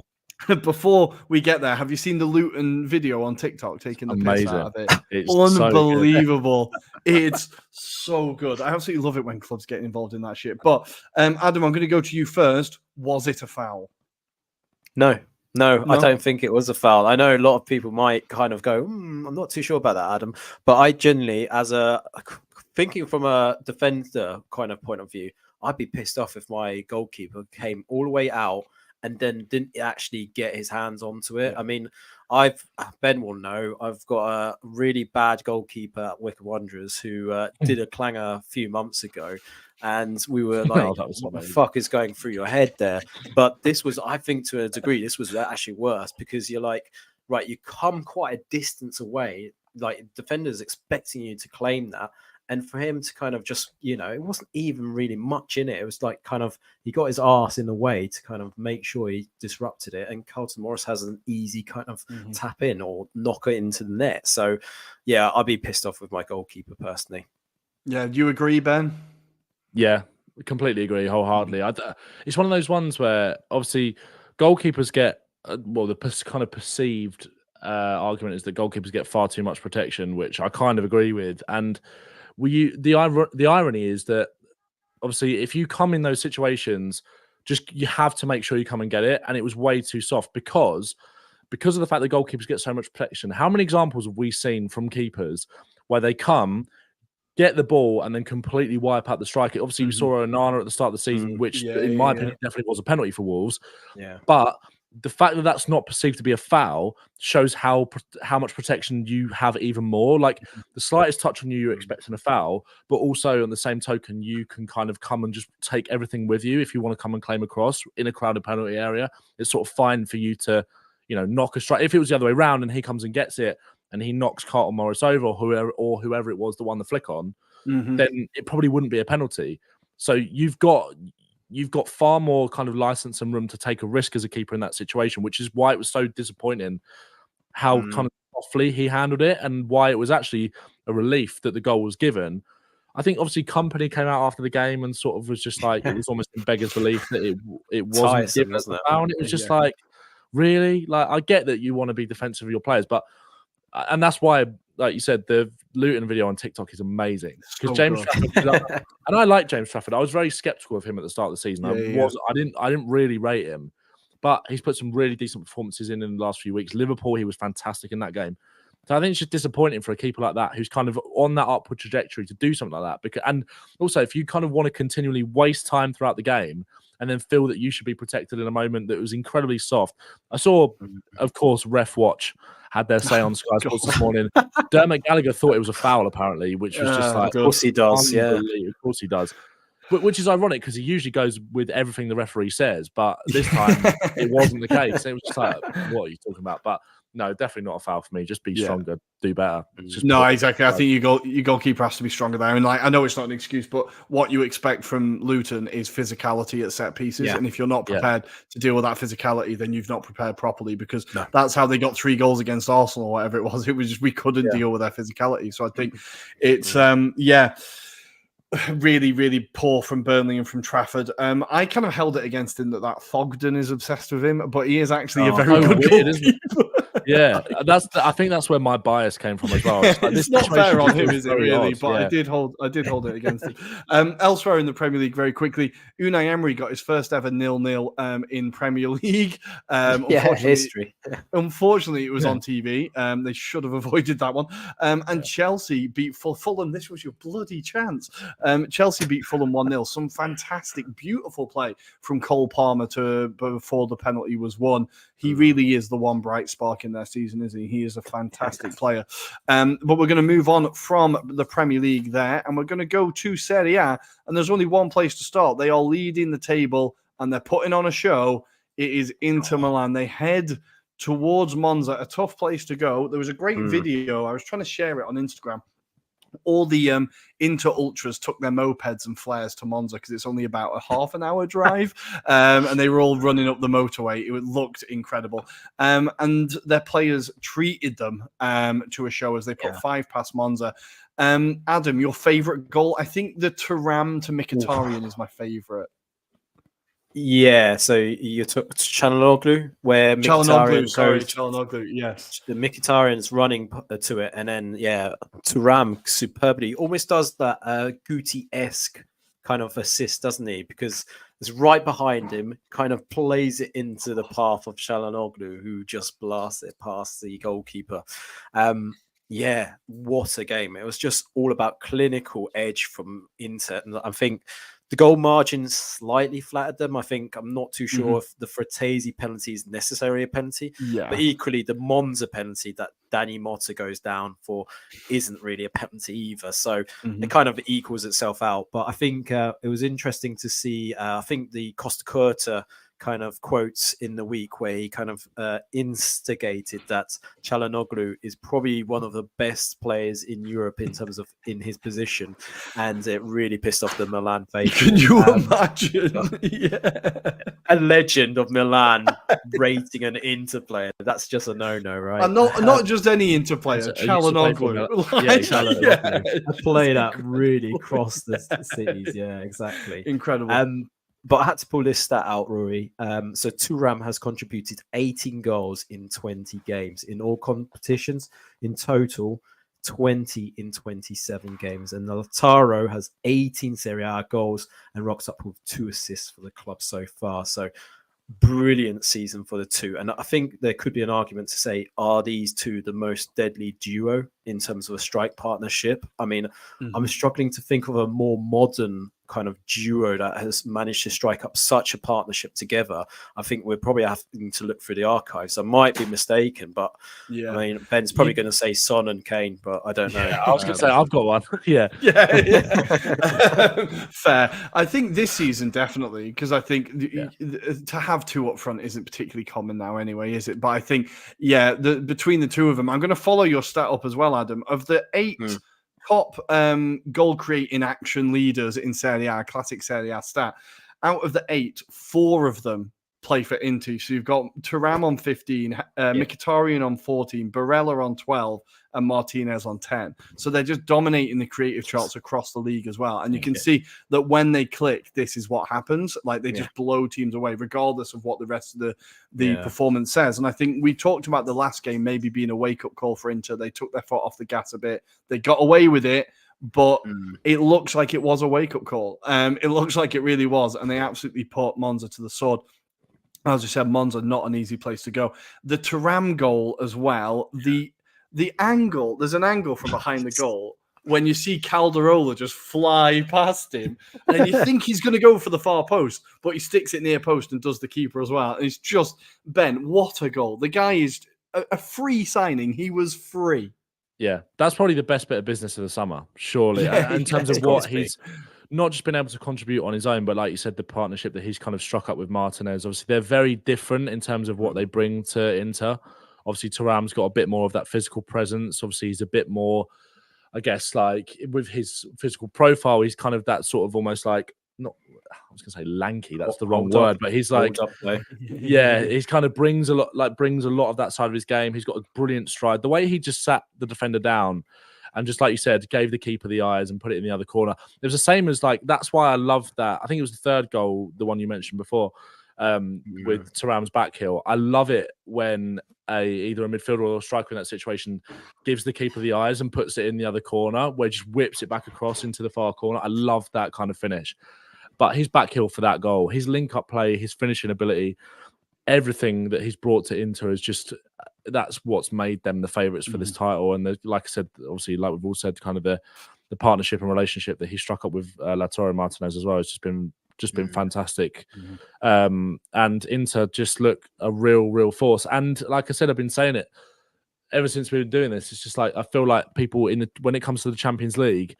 Before we get there, have you seen the Luton video on TikTok taking the piss out of it? It's unbelievable. So it's so good. I absolutely love it when clubs get involved in that shit. But Adam, I'm going to go to you first. Was it a foul? No, I don't think it was a foul. I know a lot of people might kind of go, I'm not too sure about that, Adam. But I generally, thinking from a defender kind of point of view, I'd be pissed off if my goalkeeper came all the way out and then didn't actually get his hands onto it. Yeah. I mean, Ben will know, I've got a really bad goalkeeper at Wycombe Wanderers who did a clanger a few months ago. And we were like, what the fuck is going through your head there? But this was, I think to a degree, this was actually worse because you're like, right, you come quite a distance away, like defenders expecting you to claim that. And for him to kind of just, it wasn't even really much in it. It was like kind of, he got his arse in the way to kind of make sure he disrupted it. And Carlton Morris has an easy kind of tap in or knock it into the net. So, yeah, I'd be pissed off with my goalkeeper personally. Yeah, do you agree, Ben? Yeah, completely agree wholeheartedly. It's one of those ones where obviously goalkeepers get, the kind of perceived argument is that goalkeepers get far too much protection, which I kind of agree with. And the irony is that obviously if you come in those situations, you have to make sure you come and get it. And it was way too soft because because of the fact that goalkeepers get so much protection, how many examples have we seen from keepers where they come, get the ball, and then completely wipe out the striker? Obviously, we saw Onana at the start of the season, which, in my opinion, definitely was a penalty for Wolves. Yeah. But the fact that that's not perceived to be a foul shows how much protection you have even more. Like, the slightest touch on you, you're expecting a foul, but also on the same token, you can kind of come and just take everything with you if you want to come and claim a cross in a crowded penalty area. It's sort of fine for you to, knock a strike. If it was the other way around and he comes and gets it and he knocks Carlton Morris over or whoever it was that won the flick on, then it probably wouldn't be a penalty. So you've got far more kind of license and room to take a risk as a keeper in that situation, which is why it was so disappointing how kind of softly he handled it, and why it was actually a relief that the goal was given. I think obviously Company came out after the game and sort of was just like, it was almost in beggars belief that it wasn't given as a foul. And it was just like, really? Like, I get that you want to be defensive of your players, and that's why, like you said, the Luton video on TikTok is amazing. Because James Trafford, and I like James Trafford. I was very skeptical of him at the start of the season. I didn't really rate him, but he's put some really decent performances in the last few weeks. Liverpool, he was fantastic in that game. So I think it's just disappointing for a keeper like that, who's kind of on that upward trajectory, to do something like that. And also, if you kind of want to continually waste time throughout the game and then feel that you should be protected in a moment that was incredibly soft. I saw, of course, Ref Watch had their say on Sky Sports this morning. Dermot Gallagher thought it was a foul, apparently, which was just like, of course he does, of course he does. Which is ironic because he usually goes with everything the referee says, but this time it wasn't the case. It was just like, what are you talking about? But no, definitely not a foul for me. Just be stronger, do better. No, exactly. I think your goalkeeper has to be stronger there. And I know it's not an excuse, but what you expect from Luton is physicality at set pieces. Yeah. And if you're not prepared to deal with that physicality, then you've not prepared properly, because that's how they got 3 goals against Arsenal or whatever it was. It was just we couldn't deal with their physicality. So I think it's really, really poor from Burnley and from Trafford. I kind of held it against him that Thogden is obsessed with him, but he is actually a very good goalkeeper. Yeah, I think that's where my bias came from as well. It's not fair on him, is it really? But I did hold it against him. Elsewhere in the Premier League, very quickly, Unai Emery got his first ever 0-0 in Premier League. History. Unfortunately, it was on TV. They should have avoided that one. And Chelsea beat Fulham. This was your bloody chance. Chelsea beat Fulham 1-0. Some fantastic, beautiful play from Cole Palmer before the penalty was won. He really is the one bright spark in their season, isn't he? He is a fantastic player. But we're going to move on from the Premier League there, and we're going to go to Serie A. And there's only one place to start. They are leading the table, and they're putting on a show. It is Inter Milan. They head towards Monza, a tough place to go. There was a great video. I was trying to share it on Instagram. All the Inter Ultras took their mopeds and flares to Monza because it's only about a half an hour drive, and they were all running up the motorway. It looked incredible, and their players treated them to a show as they put 5 past Monza. Adam, your favourite goal? I think the Thuram to Mkhitaryan is my favourite. Yeah, so you took Çalhanoğlu, where Çalhanoğlu, yes. The Mkhitaryan's running to it, and then Thuram superbly almost does that Guti-esque kind of assist, doesn't he? Because it's right behind him, kind of plays it into the path of Çalhanoğlu, who just blasts it past the goalkeeper. What a game. It was just all about clinical edge from Inter, and I think the goal margin slightly flattered them. I'm not too sure if the Fratesi penalty is necessarily a penalty. Yeah. But equally, the Monza penalty that Danny Motta goes down for isn't really a penalty either. So it kind of equals itself out. But I think it was interesting to see, I think the Costa Curta kind of quotes in the week where he kind of instigated that Çalhanoğlu is probably one of the best players in Europe in terms of in his position, and it really pissed off the Milan faithful. Can you imagine? A legend of Milan rating an Inter player. That's just a no-no, right? And not just any Inter player, Çalhanoğlu. A player that really crossed the cities. Yeah, exactly. Incredible. But I had to pull this stat out, Rory. So Thuram has contributed 18 goals in 20 games in all competitions. In total, 20 in 27 games. And Lautaro has 18 Serie A goals and rocks up with 2 assists for the club so far. So brilliant season for the two. And I think there could be an argument to say, are these two the most deadly duo in terms of a strike partnership? I mean, I'm struggling to think of a more modern kind of duo that has managed to strike up such a partnership together. I think we're probably having to look through the archives. I might be mistaken, but I mean, Ben's probably going to say Son and Kane, but I don't know. I was going to say I've got one. yeah. Fair. I think this season definitely, because I think to have two up front isn't particularly common now anyway, is it? But I think, between the two of them, I'm going to follow your stat up as well, Adam. Of the 8 top goal creating action leaders in Serie A, classic Serie A stat, out of the 8, 4 of them play for Inter. So you've got Thuram on 15, Mkhitaryan on 14, Barella on 12, and Martinez on 10. So they're just dominating the creative charts across the league as well. And you can see that when they click, this is what happens. Like they just blow teams away, regardless of what the rest of the performance says. And I think we talked about the last game maybe being a wake-up call for Inter. They took their foot off the gas a bit. They got away with it, but it looks like it was a wake-up call. It looks like it really was. And they absolutely put Monza to the sword. As I said, Monza, not an easy place to go. The Thuram goal as well, the angle, there's an angle from behind the goal when you see Calderola just fly past him, and you think he's going to go for the far post, but he sticks it near post and does the keeper as well. And it's just, Ben, what a goal. The guy is a free signing. He was free. Yeah, that's probably the best bit of business of the summer, surely, in terms of what he's not just been able to contribute on his own, but like you said, the partnership that he's kind of struck up with Martinez. Obviously, they're very different in terms of what they bring to Inter. Obviously, Thuram's got a bit more of that physical presence. Obviously, he's a bit more, I guess, like with his physical profile, he's kind of that sort of almost like, not, I was going to say lanky, that's the wrong word, but he's like, he's kind of brings a lot of that side of his game. He's got a brilliant stride. The way he just sat the defender down and just like you said, gave the keeper the eyes and put it in the other corner. It was the same as like, that's why I love that. I think it was the third goal, the one you mentioned before, with Thuram's back heel. I love it when either a midfielder or a striker in that situation gives the keeper the eyes and puts it in the other corner, where just whips it back across into the far corner. I love that kind of finish. But his back heel for that goal, his link-up play, his finishing ability, everything that he's brought to Inter is just, that's what's made them the favourites for this title. And like I said, obviously, like we've all said, kind of the partnership and relationship that he struck up with Lautaro Martinez as well has just been fantastic. And Inter just look a real force. And like I said, I've been saying it ever since we've been doing this. It's just like I feel like people when it comes to the Champions League,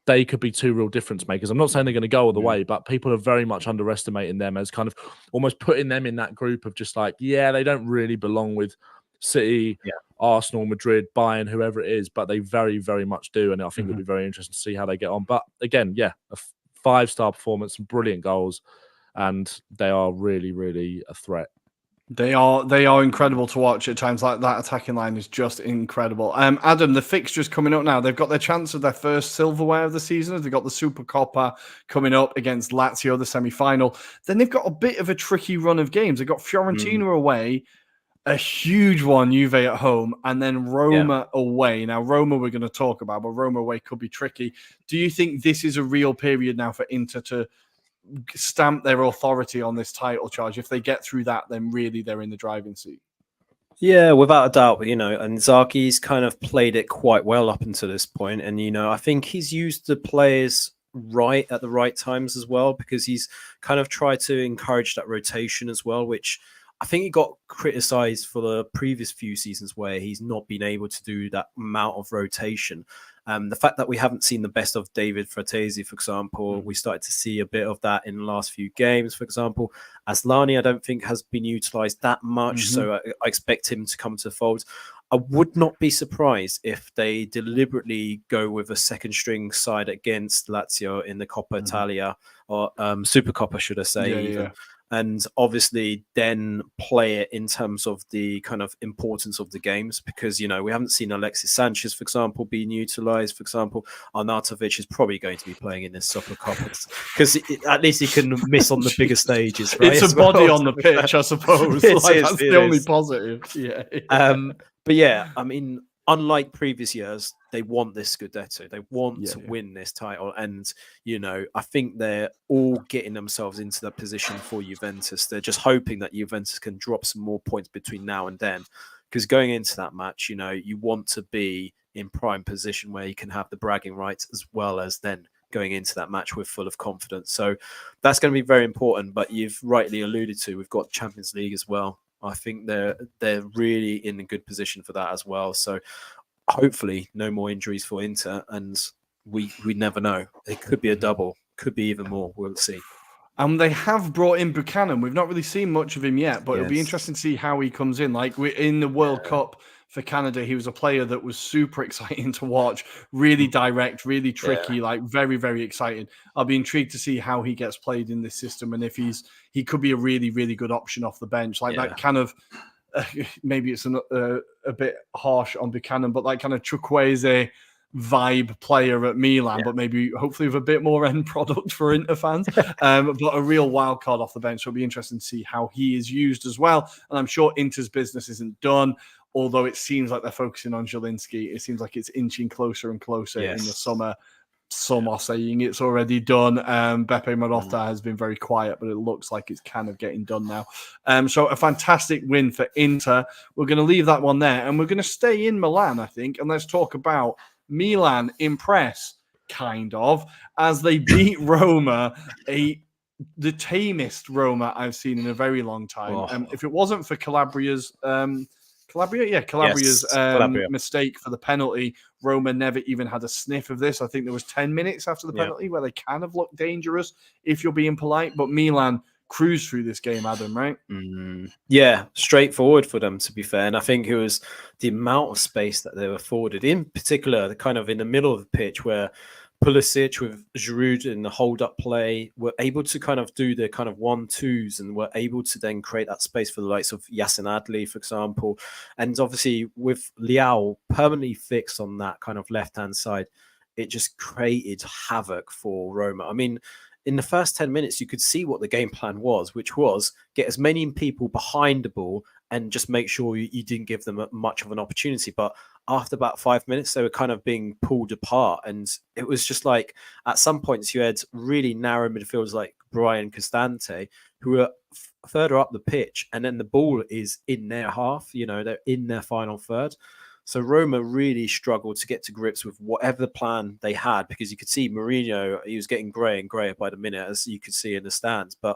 they could be two real difference makers. I'm not saying they're going to go all the way, but people are very much underestimating them as kind of almost putting them in that group of just like, they don't really belong with City, Arsenal, Madrid, Bayern, whoever it is, but they very, very much do. And I think it'll be very interesting to see how they get on. But again, a 5-star performance, some brilliant goals, and they are really, really a threat. They are incredible to watch at times. Like that attacking line is just incredible. Adam, the fixtures coming up now. They've got their chance of their first silverware of the season. They've got the Super Coppa coming up against Lazio, the semi-final. Then they've got a bit of a tricky run of games. They've got Fiorentina away, a huge one, Juve at home, and then Roma away. Now, Roma we're going to talk about, but Roma away could be tricky. Do you think this is a real period now for Inter to stamp their authority on this title charge? If they get through that, then really they're in the driving seat. Yeah, without a doubt, and Inzaghi's kind of played it quite well up until this point. And, I think he's used the players right at the right times as well, because he's kind of tried to encourage that rotation as well, which I think he got criticised for the previous few seasons where he's not been able to do that amount of rotation. The fact that we haven't seen the best of David Fratesi, for example, we started to see a bit of that in the last few games, for example. Aslani, I don't think has been utilised that much, so I expect him to come to the fold. I would not be surprised if they deliberately go with a second string side against Lazio in the Coppa Italia, or Super Coppa, should I say, and obviously then play it in terms of the kind of importance of the games, because, we haven't seen Alexis Sanchez, for example, being utilised. For example, Arnautovic is probably going to be playing in this Super Cup because at least he can miss on the bigger stages, right? It's a body on the pitch, I suppose. That's the only positive. But yeah, I mean, unlike previous years, they want this Scudetto. They want to Yeah. win this title. And, you know, I think they're all getting themselves into that position for Juventus. They're just hoping that Juventus can drop some more points between now and then. Because going into that match, you know, you want to be in prime position where you can have the bragging rights as well as then going into that match with full of confidence. So that's going to be very important. But you've rightly alluded to, we've got Champions League as well. I think they're really in a good position for that as well. So hopefully no more injuries for Inter, and we never know. It could be a double, could be even more. We'll see. And they have brought in Buchanan. We've not really seen much of him yet, but it'll be Yes. interesting to see how he comes in. Like we're in the World Cup for Canada, he was a player that was super exciting to watch, really direct, really tricky, like very, very exciting. I'll be intrigued to see how he gets played in this system, and if he could be a really, really good option off the bench, like that kind of. Maybe it's a bit harsh on Buchanan, but like kind of Chukwueze vibe player at Milan, but maybe hopefully with a bit more end product for Inter fans. But a real wild card off the bench. So it'll be interesting to see how he is used as well. And I'm sure Inter's business isn't done, although it seems like they're focusing on Zielinski. It seems like it's inching closer and closer in the summer. Some are saying it's already done. Beppe Marotta has been very quiet, but it looks like it's kind of getting done now. So a fantastic win for Inter. We're going to leave that one there, and we're going to stay in Milan, I think, and let's talk about Milan impress, kind of, as they beat Roma, the tamest Roma I've seen in a very long time. If it wasn't for Calabria's Calabria. mistake for the penalty, Roma never even had a sniff of this. I think there was 10 minutes after the penalty where they kind of looked dangerous, if you're being polite. But Milan cruised through this game, Adam, right? Yeah, straightforward for them, to be fair. And I think it was the amount of space that they were afforded, in particular, the kind of in the middle of the pitch where Pulisic with Giroud in the hold-up play were able to kind of do the kind of 1-2s and were able to then create that space for the likes of Yassin Adli, for example. And obviously with Leao permanently fixed on that kind of left-hand side, it just created havoc for Roma. I mean, in the first 10 minutes, you could see what the game plan was, which was get as many people behind the ball and just make sure you didn't give them much of an opportunity. But after about 5 minutes, they were kind of being pulled apart. And it was just like, at some points, you had really narrow midfielders like Brian Costante, who were further up the pitch. And then the ball is in their half, you know, they're in their final third. So Roma really struggled to get to grips with whatever the plan they had, because you could see Mourinho, he was getting grey and greyer by the minute, as you could see in the stands. But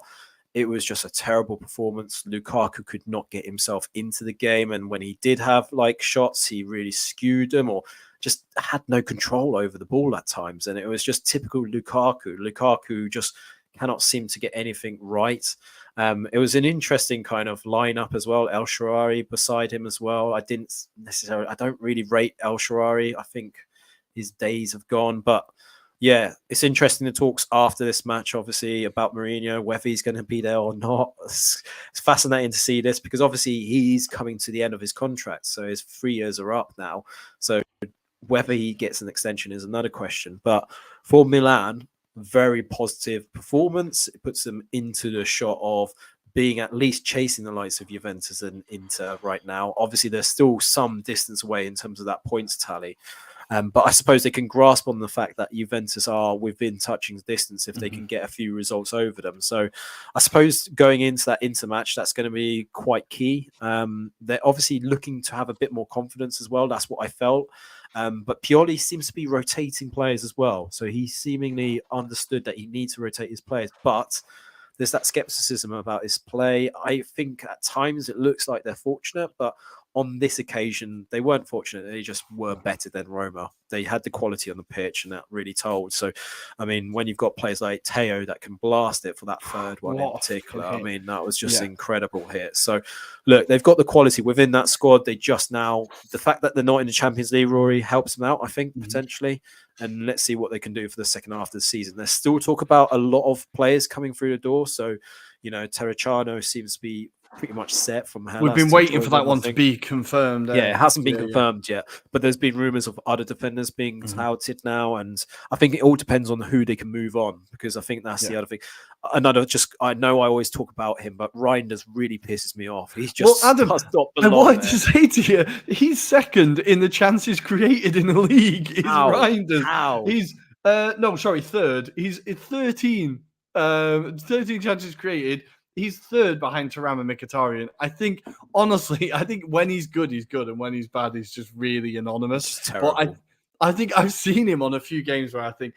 it was just a terrible performance. Lukaku could not get himself into the game. And when he did have like shots, he really skewed them or just had no control over the ball at times. And it was just typical Lukaku. Lukaku just cannot seem to get anything right. It was an interesting kind of lineup as well. El Shaarawy beside him as well. I don't really rate El Shaarawy. I think his days have gone. But yeah, it's interesting the talks after this match, obviously, about Mourinho, whether he's going to be there or not. It's fascinating to see this because obviously he's coming to the end of his contract. So his 3 years are up now. So whether he gets an extension is another question. But for Milan, very positive performance. It puts them into the shot of being at least chasing the likes of Juventus and Inter right now. Obviously, there's still some distance away in terms of that points tally. But I suppose they can grasp on the fact that Juventus are within touching distance if they can get a few results over them. So I suppose going into that Inter match, that's going to be quite key. They're obviously looking to have a bit more confidence as well. That's what I felt. But Pioli seems to be rotating players as well. So he seemingly understood that he needs to rotate his players. But there's that skepticism about his play. I think at times it looks like they're fortunate, but on this occasion, they weren't fortunate. They just were better than Roma. They had the quality on the pitch, and that really told. So, I mean, when you've got players like Teo that can blast it for that third one in particular, I mean, that was just an incredible hit. So, look, they've got the quality within that squad. They just now, the fact that they're not in the Champions League, Rory, helps them out, I think, potentially. And let's see what they can do for the second half of the season. There's still talk about a lot of players coming through the door. So, you know, Terracciano seems to be pretty much set from Hellas. We've been to waiting join for that them, I one to think. be confirmed. Yeah, it hasn't been Yeah. confirmed yet, but there's been rumors of other defenders being Mhm. touted now, and I think it all depends on who they can move on, because I think that's the Yeah. other thing. I know I always talk about him, but Reinders really pisses me off. He's Well, just Adam, does not I belong wanted there. to say to you, he's second in the chances created in the league. Is How? Reinders. How? He's third. He's 13. 13 chances created. He's third behind Thuram and Mkhitaryan. I think, honestly, when he's good, and when he's bad, he's just really anonymous. It's terrible. But I think I've seen him on a few games where I think,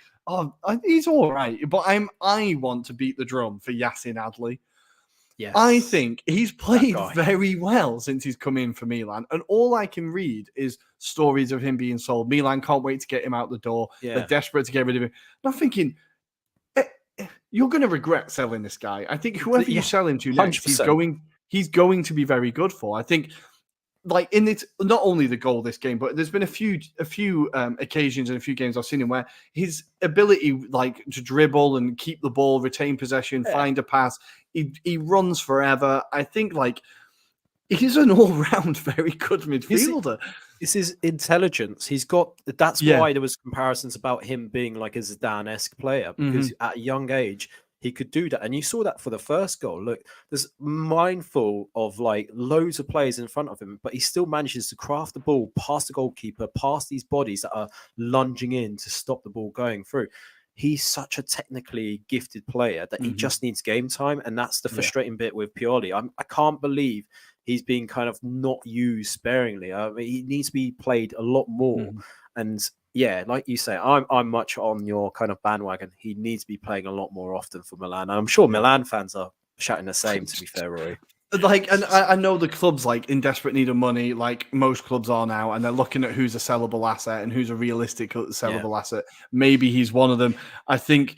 he's all right. But I want to beat the drum for Yassin Adli. Yes. I think he's played guy. very well since he's come in for Milan. And all I can read is stories of him being sold. Milan can't wait to get him out the door. Yeah. They're desperate to get rid of him. And I'm thinking, you're going to regret selling this guy. I think whoever you sell him to next, 100%. he's going to be very good for. I think, like, in it, not only the goal this game, but there's been a few occasions and a few games I've seen him where his ability, like, to dribble and keep the ball, retain possession, find a pass, he runs forever. I think, like, he's an all-round very good midfielder. It's his intelligence. That's why there was comparisons about him being like a Zidane-esque player, because at a young age he could do that. And you saw that for the first goal. Look, there's mindful of like loads of players in front of him, but he still manages to craft the ball past the goalkeeper, past these bodies that are lunging in to stop the ball going through. He's such a technically gifted player that he just needs game time. And that's the frustrating bit with Pioli. I can't believe he's being kind of not used sparingly. I mean, he needs to be played a lot more. And yeah, like you say, I'm much on your kind of bandwagon. He needs to be playing a lot more often for Milan. I'm sure Milan fans are shouting the same, to be fair, Rory. Like, and I know the club's like in desperate need of money, like most clubs are now, and they're looking at who's a sellable asset and who's a realistic sellable asset. Maybe he's one of them. I think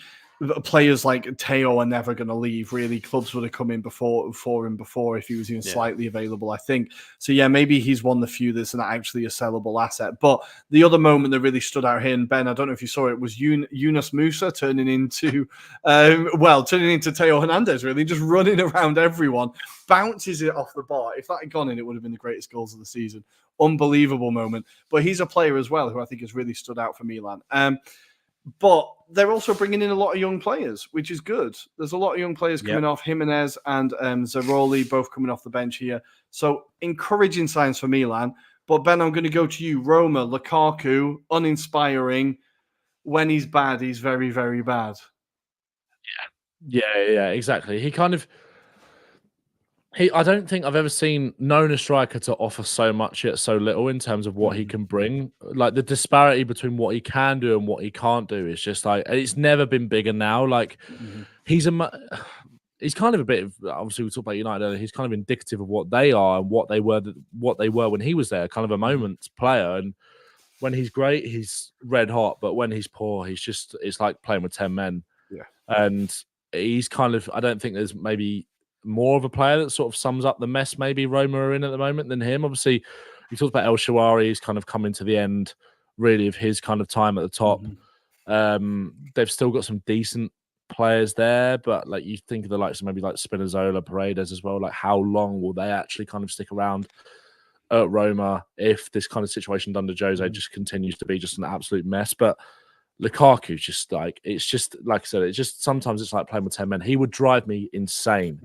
players like Teo are never going to leave. Really, clubs would have come in before him if he was even slightly available, I think. So yeah, maybe he's one of the few that's not actually a sellable asset. But the other moment that really stood out here, and Ben, I don't know if you saw it, was Yunus Musa turning into Teo Hernandez, really, just running around everyone, bounces it off the bar. If that had gone in, it would have been the greatest goals of the season. Unbelievable moment. But he's a player as well who I think has really stood out for Milan. But they're also bringing in a lot of young players, which is good. There's a lot of young players coming off. Jimenez and Zaroli both coming off the bench here. So encouraging signs for Milan. But Ben, I'm going to go to you. Roma, Lukaku, uninspiring. When he's bad, he's very, very bad. Yeah, exactly. I don't think I've ever known a striker to offer so much yet so little in terms of what he can bring. Like the disparity between what he can do and what he can't do is just like, it's never been bigger now. Like he's kind of a bit of, obviously we talk about United earlier, he's kind of indicative of what they are and what they were when he was there, kind of a moment player. And when he's great, he's red hot, but when he's poor, it's like playing with 10 men. Yeah. And he's kind of, I don't think there's maybe more of a player that sort of sums up the mess maybe Roma are in at the moment than him. Obviously, you talked about El Shaarawy, he's kind of coming to the end really of his kind of time at the top. They've still got some decent players there, but like you think of the likes of maybe like Spinazzola, Paredes as well, like how long will they actually kind of stick around at Roma if this kind of situation under Jose just continues to be just an absolute mess? But Lukaku's just like, it's just like I said, it's just sometimes it's like playing with 10 men. He would drive me insane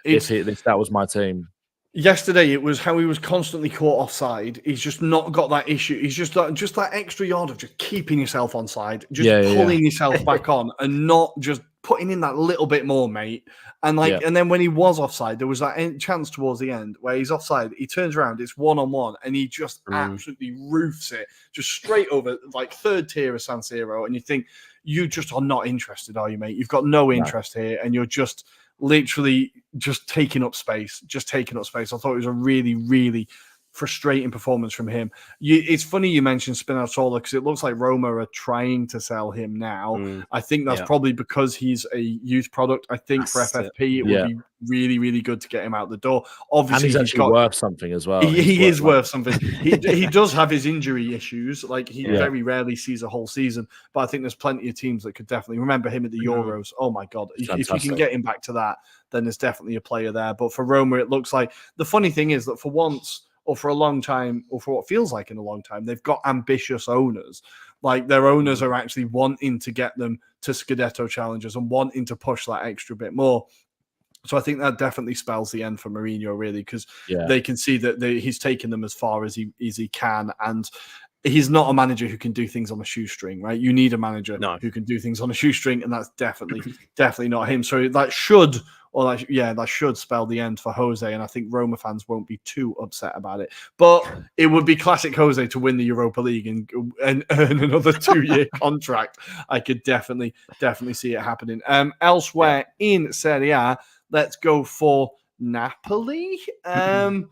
if that was my team. Yesterday, it was how he was constantly caught offside. He's just not got that issue. He's just that extra yard of just keeping yourself onside, just pulling yourself back on and not just putting in that little bit more, mate. And and then when he was offside, there was that chance towards the end where he's offside. He turns around, it's 1-on-1, and he just absolutely roofs it, just straight over like third tier of San Siro. And you think, you just are not interested, are you, mate? You've got no interest here, and you're just literally just taking up space. I thought it was a really, really frustrating performance from him. It's funny you mentioned Spinazzola because it looks like Roma are trying to sell him now. I think that's probably because he's a youth product. I think for FFP, it would be really, really good to get him out the door. Obviously, and he's actually worth something as well. He is worth something. He does have his injury issues. Like he very rarely sees a whole season. But I think there's plenty of teams that could definitely remember him at the Euros. Oh my God. If you can get him back to that, then there's definitely a player there. But for Roma, it looks like the funny thing is that for once, or for a long time, or for what feels like in a long time, they've got ambitious owners. Like their owners are actually wanting to get them to Scudetto challenges and wanting to push that extra bit more. So I think that definitely spells the end for Mourinho, really, because they can see that he's taken them as far as he can. And he's not a manager who can do things on a shoestring, right? You need a manager who can do things on a shoestring, and that's definitely not him. So that should spell the end for Jose, and I think Roma fans won't be too upset about it. But it would be classic Jose to win the Europa League and earn another 2-year contract. I could definitely see it happening. Elsewhere in Serie A, let's go for Napoli. That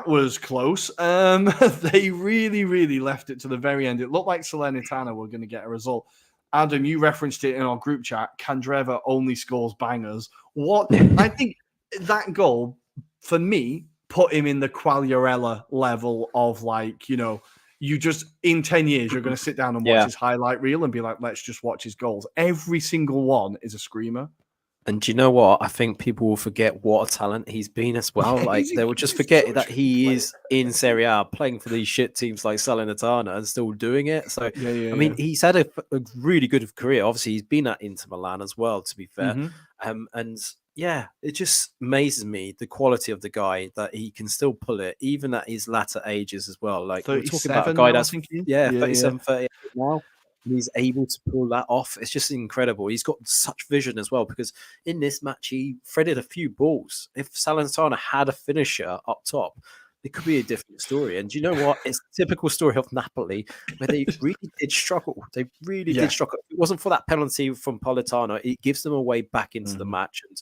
was close. They really left it to the very end. It looked like Salernitana were going to get a result. Adam, you referenced it in our group chat. Candreva only scores bangers. I think that goal, for me, put him in the Quagliarella level of you just, in 10 years, you're going to sit down and watch his highlight reel and be like, let's just watch his goals. Every single one is a screamer. And do you know what? I think people will forget what a talent he's been as well. Like they will just forget that he is in Serie A playing for these shit teams like Salernitana and still doing it. So, I mean, he's had a really good career. Obviously, he's been at Inter Milan as well, to be fair. And yeah, it just amazes me the quality of the guy that he can still pull it, even at his latter ages as well. Like we're talking about a guy that's 37, 38 now. He's able to pull that off. It's just incredible. He's got such vision as well, because in this match, he threaded a few balls. If Salernitana had a finisher up top, it could be a different story. And do you know what? It's a typical story of Napoli, where they really did struggle. They really did struggle. If it wasn't for that penalty from Politano, it gives them a way back into the match. And,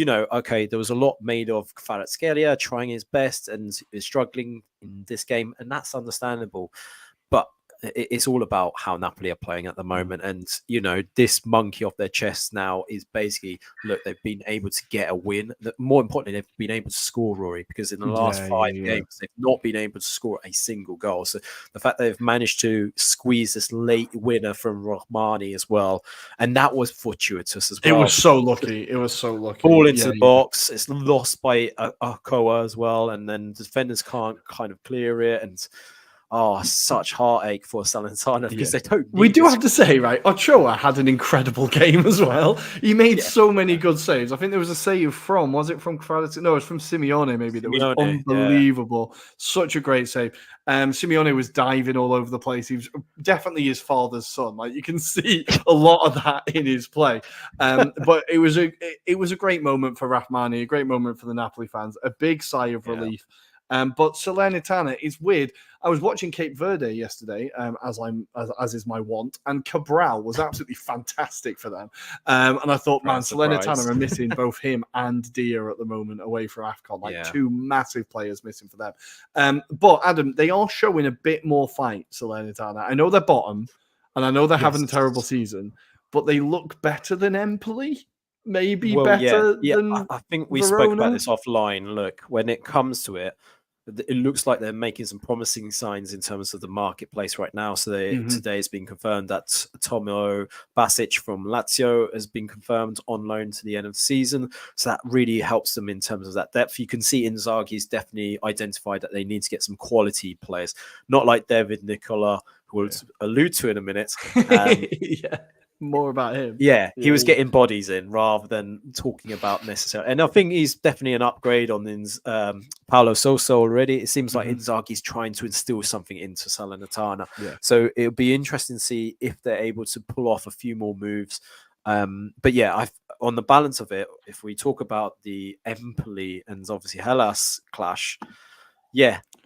there was a lot made of Kvaratskhelia trying his best and is struggling in this game, and that's understandable. But it's all about how Napoli are playing at the moment. And, this monkey off their chest now is basically, look, they've been able to get a win. More importantly, they've been able to score, Rory, because in the last 5 games, they've not been able to score a single goal. So the fact that they've managed to squeeze this late winner from Rahmani as well, and that was fortuitous as well. It was so lucky. Ball into the box. It's lost by Akoa as well, and then defenders can't kind of clear it. And such heartache for Salernitana because they don't. We do have to say, right, Ochoa had an incredible game as well. He made so many good saves. I think there was a save from Kvaratskhelia? No, it was from Simeone, maybe. That was unbelievable. Such a great save. Simeone was diving all over the place. He was definitely his father's son. Like you can see a lot of that in his play. But it was a great moment for Rahmani, a great moment for the Napoli fans, a big sigh of relief. But Salernitana is weird. I was watching Cape Verde yesterday, as is my want, and Cabral was absolutely fantastic for them. And I thought, man, Salernitana are missing both him and Dia at the moment away for AFCON. Two massive players missing for them. But Adam, they are showing a bit more fight, Salernitana. I know they're bottom, and I know they're having a terrible season, but they look better than Empoli. Maybe better than I think we Verona. Spoke about this offline. Look, when it comes to it looks like they're making some promising signs in terms of the marketplace right now. So today it's been confirmed that Tomo Basic from Lazio has been confirmed on loan to the end of the season. So that really helps them in terms of that depth. You can see Inzaghi's definitely identified that they need to get some quality players, not like David Nicola, who we'll allude to in a minute. More about him. He was getting bodies in rather than talking about necessarily. And I think he's definitely an upgrade on Paulo Sousa already. It seems like Inzaghi's trying to instill something into Salernitana. So it'll be interesting to see if they're able to pull off a few more moves. But on the balance of it, if we talk about the Empoli and obviously Hellas clash,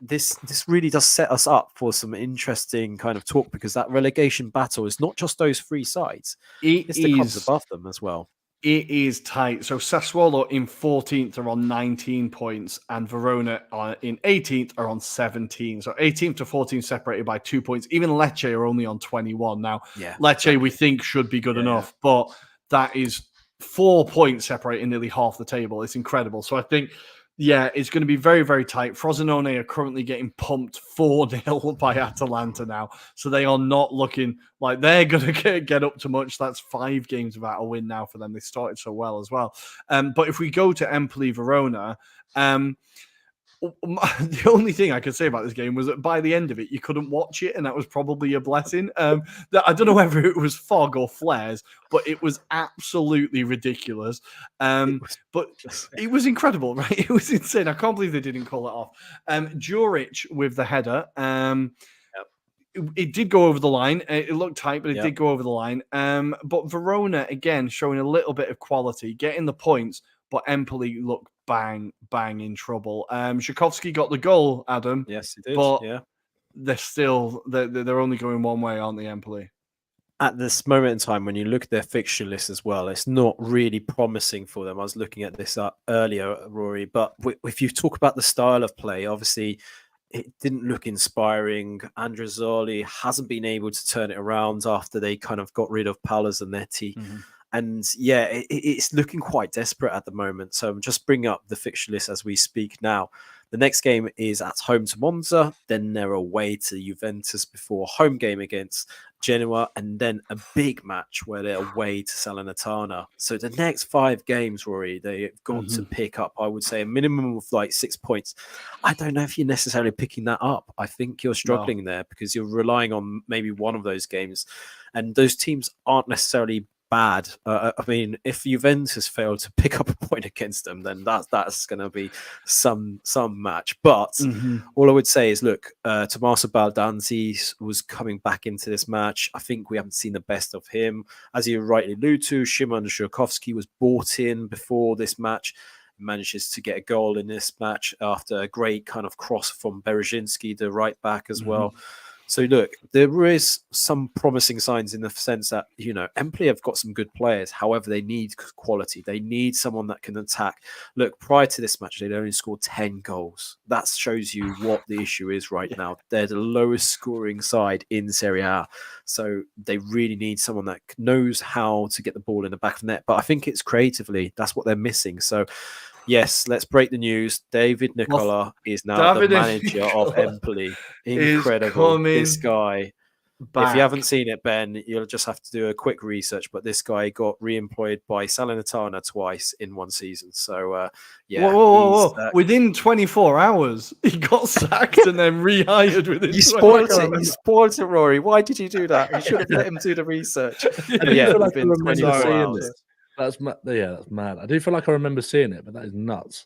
this really does set us up for some interesting kind of talk, because that relegation battle is not just those three sides. It comes above them as well. It is tight. So Sassuolo in 14th are on 19 points, and Verona are in 18th are on 17. So 18th to 14th separated by 2 points. Even Lecce are only on 21. Now, Lecce we think should be good enough, but that is 4 points separating nearly half the table. It's incredible. So I think, it's going to be very, very tight. Frosinone are currently getting pumped 4-0 by Atalanta now. So they are not looking like they're going to get up to much. That's 5 games without a win now for them. They started so well as well. But if we go to Empoli Verona, the only thing I could say about this game was that by the end of it, you couldn't watch it, and that was probably a blessing. I don't know whether it was fog or flares, but it was absolutely ridiculous. But it was incredible, right? It was insane. I can't believe they didn't call it off. Juric with the header. It did go over the line. It looked tight, but it did go over the line. But Verona, again, showing a little bit of quality, getting the points, but Empoli looked bang in trouble. Zhikovsky got the goal, Adam. Yes, he did. But they're only going one way, aren't they, Empoli? At this moment in time, when you look at their fixture list as well, it's not really promising for them. I was looking at this earlier, Rory, but if you talk about the style of play, obviously it didn't look inspiring. Andrezzoli hasn't been able to turn it around after they kind of got rid of Palazanetti. Mm-hmm. And it's looking quite desperate at the moment. So I'm just bringing up the fixture list as we speak now. The next game is at home to Monza, then they're away to Juventus before home game against Genoa, and then a big match where they're away to Salernitana. So the next 5 games, Rory, they've got to pick up, I would say, a minimum of like 6 points. I don't know if you're necessarily picking that up. I think you're struggling there because you're relying on maybe one of those games. And those teams aren't necessarily bad. I mean, if Juventus failed to pick up a point against them, then that's going to be some match. But all I would say is, look, Tommaso Baldanzi was coming back into this match. I think we haven't seen the best of him. As you rightly allude to, Szymon Żurkowski was brought in before this match. Manages to get a goal in this match after a great kind of cross from Berezinski, the right back as well. So look, there is some promising signs in the sense that, Empoli have got some good players. However, they need quality. They need someone that can attack. Look, prior to this match, they'd only scored 10 goals. That shows you what the issue is right now. They're the lowest scoring side in Serie A. So they really need someone that knows how to get the ball in the back of the net. But I think it's creatively, that's what they're missing. So yes, let's break the news. David Nicola is now the manager of Empoli. Incredible. This guy. Back. If you haven't seen it, Ben, you'll just have to do a quick research. But this guy got re-employed by Salernitana twice in one season. So, Whoa. Within 24 hours, he got sacked and then rehired within 24 hours. You spoiled it, Rory. Why did you do that? You should have let him do the research. Within 24 hours. That's mad. I do feel like I remember seeing it, but that is nuts.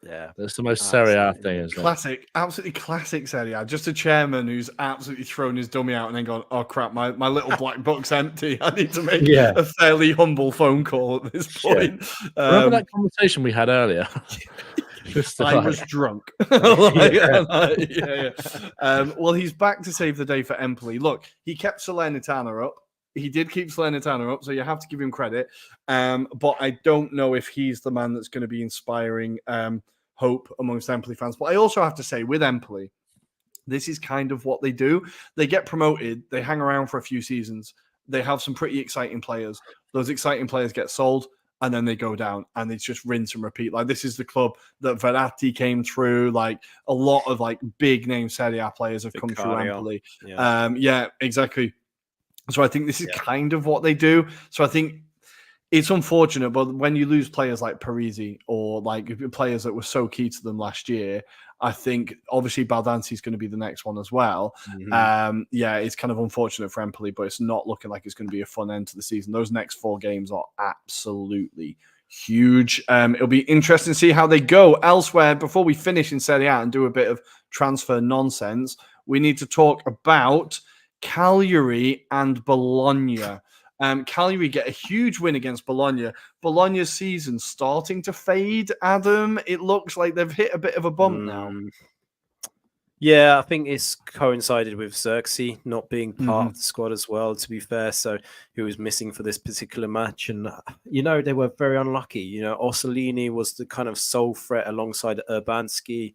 That's the most Serie A thing, isn't it? Classic, absolutely classic Serie A. Just a chairman who's absolutely thrown his dummy out and then gone, "Oh crap, my little black book's empty. I need to make a fairly humble phone call at this point." Remember that conversation we had earlier? I was drunk. Well, he's back to save the day for Empoli. Look, he kept Salernitana up. He did keep Salernitana up, so you have to give him credit. But I don't know if he's the man that's going to be inspiring hope amongst Empoli fans. But I also have to say, with Empoli, this is kind of what they do. They get promoted, they hang around for a few seasons, they have some pretty exciting players. Those exciting players get sold, and then they go down, and it's just rinse and repeat. Like, this is the club that Verratti came through. Like, a lot of big name Serie A players have come through Empoli. Exactly. So I think this is kind of what they do. So I think it's unfortunate, but when you lose players like Parisi or players that were so key to them last year, I think obviously Baldanzi is going to be the next one as well. It's kind of unfortunate for Empoli, but it's not looking like it's going to be a fun end to the season. Those next 4 games are absolutely huge. It'll be interesting to see how they go elsewhere. Before we finish in Serie A and do a bit of transfer nonsense, we need to talk about Cagliari and Bologna. Cagliari get a huge win against Bologna. Bologna's season starting to fade, Adam. It looks like they've hit a bit of a bump now. Yeah, I think it's coincided with Xerxes not being part of the squad as well, to be fair. So he was missing for this particular match. And, they were very unlucky. Orsolini was the kind of sole threat alongside Urbanski.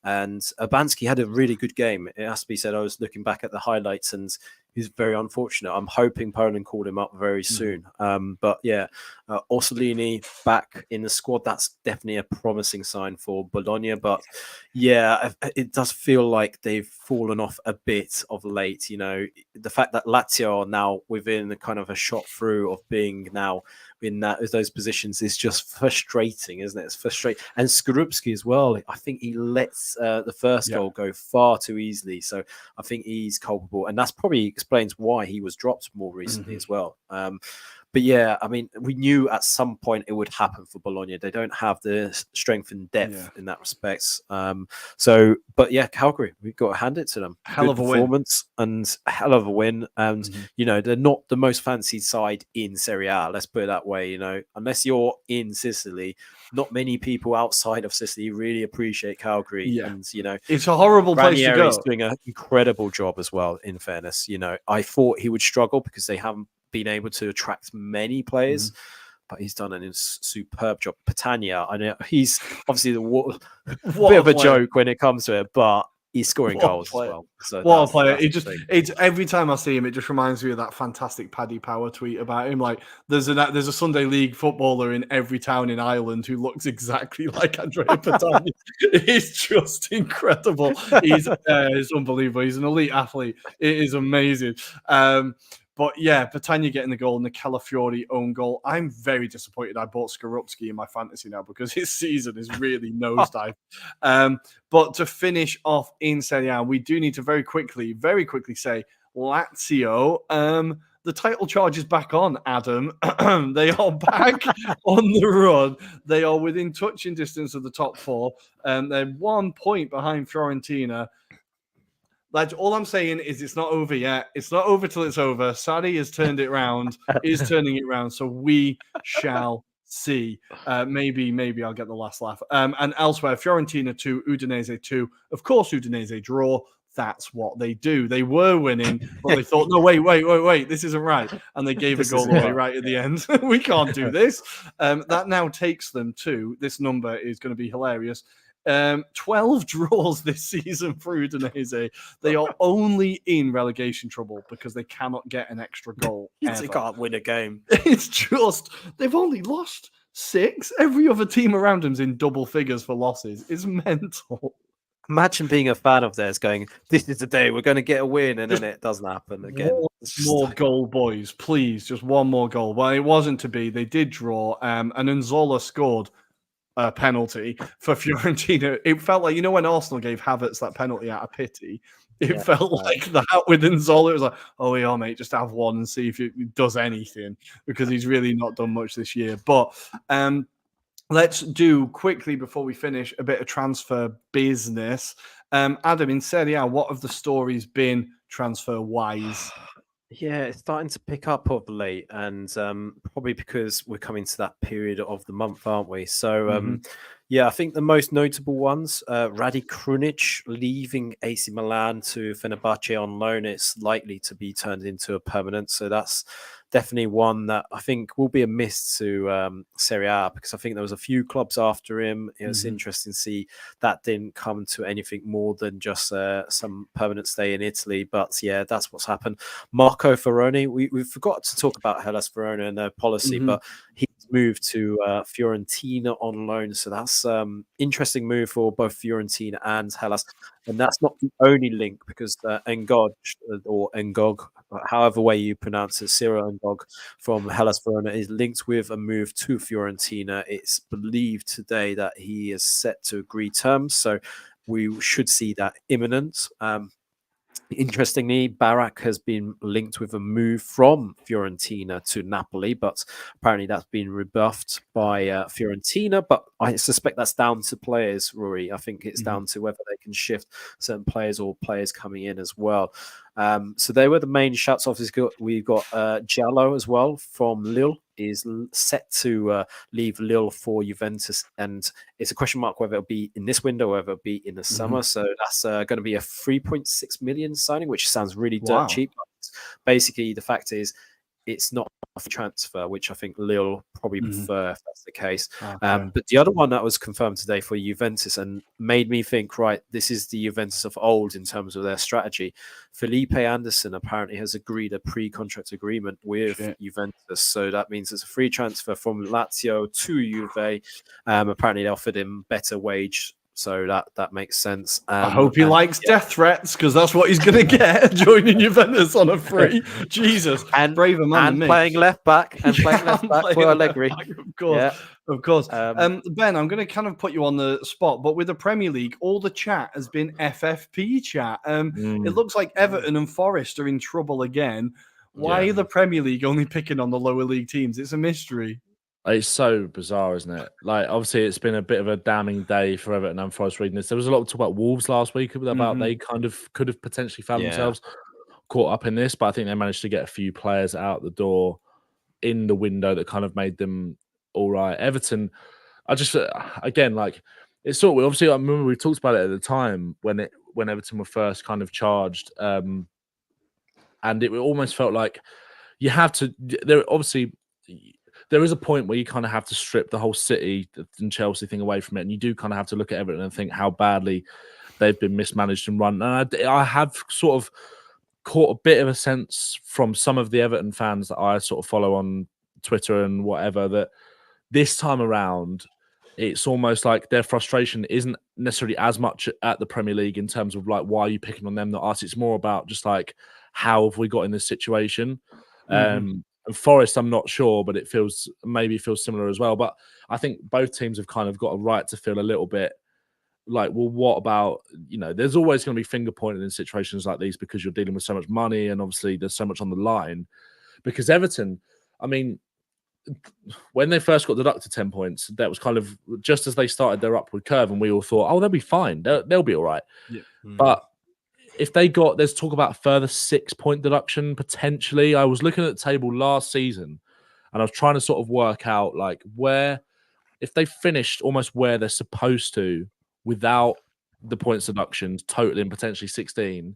And Urbanski had a really good game. It has to be said. I was looking back at the highlights and he's very unfortunate. I'm hoping Poland called him up very soon. But yeah, Orsolini back in the squad. That's definitely a promising sign for Bologna. But yeah, it does feel like they've fallen off a bit of late. The fact that Lazio are now within a kind of a shot through of being now in those positions is just frustrating, isn't it? It's frustrating. And Skorupski as well. I think he lets the first goal go far too easily. So I think he's culpable. And that's probably explains why he was dropped more recently as well. But yeah, I mean, we knew at some point it would happen for Bologna. They don't have the strength and depth in that respect. But yeah, Calgary, we've got to hand it to them. Hell of a performance and a hell of a win. And, they're not the most fancied side in Serie A. Let's put it that way. Unless you're in Sicily, not many people outside of Sicily really appreciate Calgary. Yeah. And, it's a horrible place to go. Ranieri's doing an incredible job as well, in fairness. I thought he would struggle because they haven't been able to attract many players, but he's done a superb job. Patania, I know he's obviously the bit of a joke when it comes to it, but he's scoring goals as well. So what a player! It's every time I see him, it just reminds me of that fantastic Paddy Power tweet about him. Like there's a Sunday League footballer in every town in Ireland who looks exactly like Andrea Patania. He's just incredible. He's unbelievable. He's an elite athlete. It is amazing. But yeah, Patania getting the goal and the Calafiori own goal. I'm very disappointed I bought Skorupski in my fantasy now because his season is really nosedive. But to finish off in Serie A, we do need to very quickly say Lazio. The title charge is back on, Adam. They are back on the run. They are within touching distance of the top four. They're 1 point behind Fiorentina. Like, all I'm saying is it's not over yet. It's not over till it's over. Sarri has turned it round, is turning it round. So we shall see. Maybe I'll get the last laugh. And elsewhere, Fiorentina 2, Udinese 2. Of course, Udinese draw. That's what they do. They were winning, but they thought, no, wait, this isn't right. And they gave a goal away right at the end. We can't do this. That now takes them to, this number is going to be hilarious, 12 draws this season for Udinese. They are only in relegation trouble because they cannot get an extra goal. They can't win a game. It's just, they've only lost 6. Every other team around them's in double figures for losses. It's mental. Imagine being a fan of theirs going, this is the day we're going to get a win, and then it doesn't happen again. More goal, boys, please. Just one more goal. Well, it wasn't to be. They did draw, and Nzola scored a penalty for Fiorentina. It felt like, when Arsenal gave Havertz that penalty out of pity, it felt like that with Nzola. It was like, oh, yeah, mate, just have one and see if it does anything, because he's really not done much this year. But let's do quickly, before we finish, a bit of transfer business. Adam, in Serie A, what have the stories been transfer-wise? Yeah, it's starting to pick up of late, and probably because we're coming to that period of the month, aren't we? So, I think the most notable ones, Radi Krunic leaving AC Milan to Fenerbahce on loan. It's likely to be turned into a permanent. So that's definitely one that I think will be a miss to Serie A, because I think there was a few clubs after him. It was interesting to see that didn't come to anything more than just some permanent stay in Italy. But yeah, that's what's happened. Marco Ferroni, we forgot to talk about Hellas Verona and their policy, but he's moved to Fiorentina on loan. So that's interesting move for both Fiorentina and Hellas. And that's not the only link, because Ngog, or Ngog, however way you pronounce it, Ciro Ngog from Hellas Verona, is linked with a move to Fiorentina. It's believed today that he is set to agree terms, so we should see that imminent. Interestingly, Barak has been linked with a move from Fiorentina to Napoli, but apparently that's been rebuffed by Fiorentina. But I suspect that's down to players, Rory. I think it's down to whether they can shift certain players or players coming in as well. So they were the main shouts. Obviously, we've got Giallo as well from Lille. is set to leave Lille for Juventus, and it's a question mark whether it'll be in this window or whether it'll be in the summer. So that's going to be a 3.6 million signing, which sounds really dirt cheap. Basically, the fact is, it's not a transfer, which I think Lille probably prefer if that's the case. But the other one that was confirmed today for Juventus and made me think, right, this is the Juventus of old in terms of their strategy. Felipe Anderson apparently has agreed a pre-contract agreement with Juventus. So that means it's a free transfer from Lazio to Juve. Apparently they offered him better wage. So that makes sense. I hope he likes death threats, because that's what he's going to get joining Juventus on a free. Jesus, and braver man and than me. playing left back for Allegri. Of course. Ben, I'm going to kind of put you on the spot, but with the Premier League, all the chat has been FFP chat. It looks like Everton and Forest are in trouble again. Why are the Premier League only picking on the lower league teams? It's a mystery. It's so bizarre, isn't it? Like, obviously, it's been a bit of a damning day for Everton and Forest reading this. There was a lot of talk about Wolves last week about they kind of could have potentially found themselves caught up in this, but I think they managed to get a few players out the door in the window that kind of made them all right. Everton, I just, again, like, it's sort of, obviously, I remember we talked about it at the time when Everton were first kind of charged, and it almost felt like you have to, there is a point where you kind of have to strip the whole City and Chelsea thing away from it, and you do kind of have to look at Everton and think how badly they've been mismanaged and run. And I have sort of caught a bit of a sense from some of the Everton fans that I sort of follow on Twitter and whatever, that this time around, it's almost like their frustration isn't necessarily as much at the Premier League in terms of like, why are you picking on them, not us? It's more about just like, how have we got in this situation? And Forest, I'm not sure, but it feels similar as well. But I think both teams have kind of got a right to feel a little bit like, well, what about, there's always going to be finger pointing in situations like these because you're dealing with so much money and obviously there's so much on the line. Because Everton, I mean, when they first got deducted 10 points, that was kind of just as they started their upward curve, and we all thought, oh, they'll be fine. They'll be all right. But if there's talk about a further 6-point deduction potentially. I was looking at the table last season and I was trying to sort of work out like where, if they finished almost where they're supposed to without the points deductions, totaling potentially 16,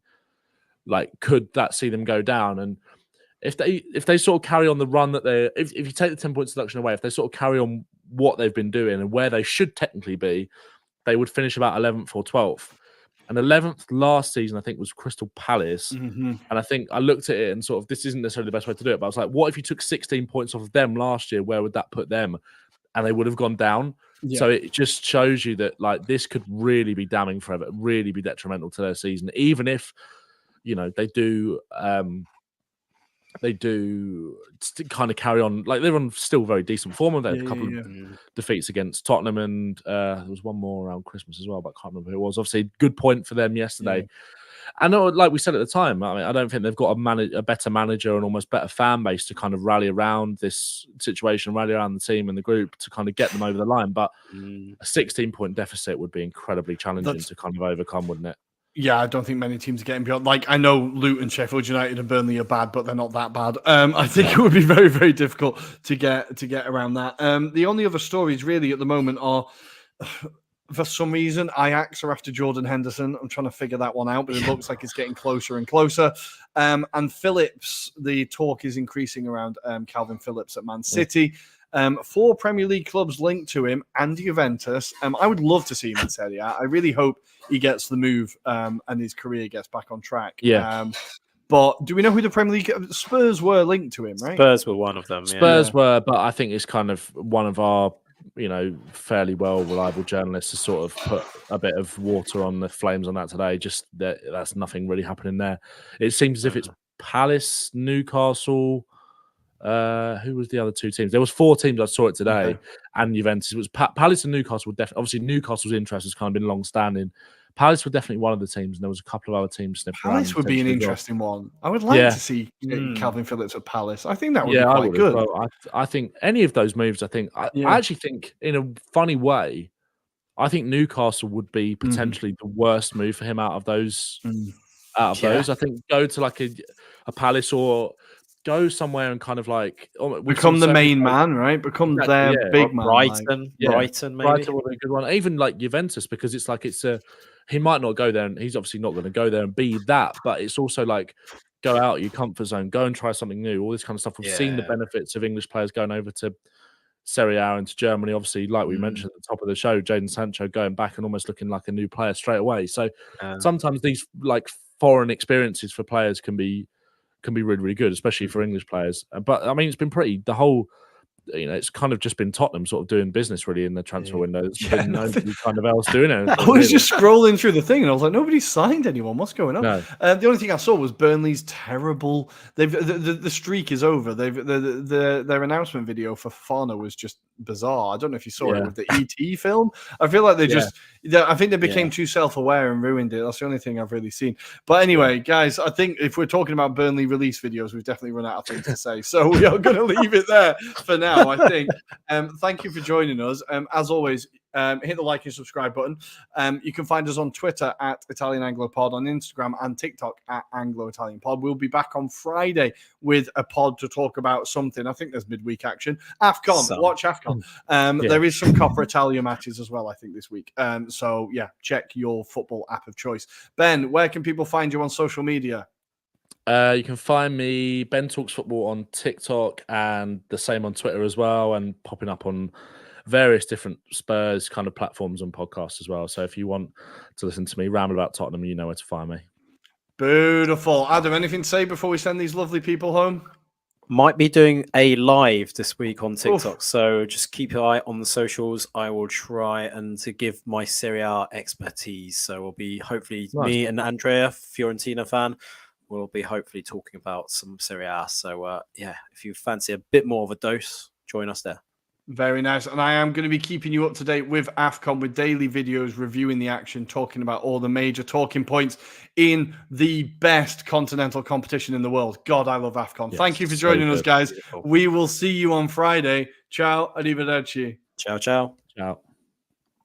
like could that see them go down? And if they sort of carry on the run that if you take the 10 points deduction away, if they sort of carry on what they've been doing and where they should technically be, they would finish about 11th or 12th. And 11th last season, I think, was Crystal Palace. And I think I looked at it and sort of, this isn't necessarily the best way to do it, but I was like, what if you took 16 points off of them last year? Where would that put them? And they would have gone down. So it just shows you that like this could really be damning forever, really be detrimental to their season, even if, they do kind of carry on. Like they're on still very decent form. They had a couple of defeats against Tottenham, and there was one more around Christmas as well, but I can't remember who it was. Obviously, good point for them yesterday. And like we said at the time, I mean, I don't think they've got a better manager and almost better fan base to kind of rally around this situation, rally around the team and the group to kind of get them over the line. But a 16-point deficit would be incredibly challenging to kind of overcome, wouldn't it? Yeah, I don't think many teams are getting beyond. Like, I know Luton, Sheffield United, and Burnley are bad, but they're not that bad. I think it would be very, very difficult to get around that. The only other stories really at the moment are, for some reason, Ajax are after Jordan Henderson. I'm trying to figure that one out, but it looks like it's getting closer and closer. And Phillips, the talk is increasing around Calvin Phillips at Man City. 4 Premier League clubs linked to him and Juventus. I would love to see him in Serie A. I really hope he gets the move and his career gets back on track. But do we know who the Premier League Spurs were linked to him, right? Spurs were one of them. Spurs were, but I think it's kind of one of our, fairly well reliable journalists has sort of put a bit of water on the flames on that today. Just that's nothing really happening there. It seems as if it's Palace, Newcastle. Who was the other 2 teams? There was 4 teams. I saw it today, and Juventus. It was Palace and Newcastle. Obviously, Newcastle's interest has kind of been long-standing. Palace were definitely one of the teams, and there was a couple of other teams sniffing around. Palace would be an interesting one. I would like to see Calvin Phillips at Palace. I think that would be quite good. Well, I think any of those moves. I actually think, in a funny way, I think Newcastle would be potentially the worst move for him out of those. I think go to like a Palace or go somewhere and kind of like become the main man, right? Become Exactly, their big man. Brighton, Yeah. Brighton, maybe. Brighton would be a good one. Even like Juventus, because it's like he might not go there, and he's obviously not going to go there and be that. But it's also like go out your comfort zone, go and try something new, all this kind of stuff. We've seen the benefits of English players going over to Serie A and to Germany. Obviously, like we mentioned at the top of the show, Jadon Sancho going back and almost looking like a new player straight away. So sometimes these like foreign experiences for players can be really, really good, especially for English players. But I mean, it's been pretty the whole. It's kind of just been Tottenham sort of doing business really in the transfer window. There's been nobody kind of else doing anything. I was just scrolling through the thing and I was like, nobody's signed anyone. What's going on? No. The only thing I saw was Burnley's terrible. The streak is over. Their announcement video for Fofana was just bizarre. I don't know if you saw it with the ET film. I feel like I think they became too self-aware and ruined it. That's the only thing I've really seen. But anyway, guys, I think if we're talking about Burnley release videos, we've definitely run out of things to say. So we are going to leave it there for now. I think. Thank you for joining us. As always, hit the like and subscribe button. You can find us on Twitter at Italian Anglo Pod, on Instagram and TikTok at Anglo-Italian Pod. We'll be back on Friday with a pod to talk about something. I think there's midweek action. AFCON. Watch AFCON. There is some Coppa Italia matches as well, I think, this week. So, yeah, check your football app of choice. Ben, where can people find you on social media? You can find me, Ben Talks Football, on TikTok and the same on Twitter as well, and popping up on various different Spurs kind of platforms and podcasts as well. So if you want to listen to me ramble about Tottenham, you know where to find me. Beautiful. Adam, anything to say before we send these lovely people home? Might be doing a live this week on TikTok, so just keep your eye on the socials. I will try and to give my Serie A expertise. So we'll be hopefully me and Andrea, Fiorentina fan, we'll be hopefully talking about some Serie A. So, if you fancy a bit more of a dose, join us there. Very nice. And I am going to be keeping you up to date with AFCON with daily videos, reviewing the action, talking about all the major talking points in the best continental competition in the world. God, I love AFCON. Yes, thank you for joining us, guys. Beautiful. We will see you on Friday. Ciao. Arrivederci. Ciao, ciao. Ciao.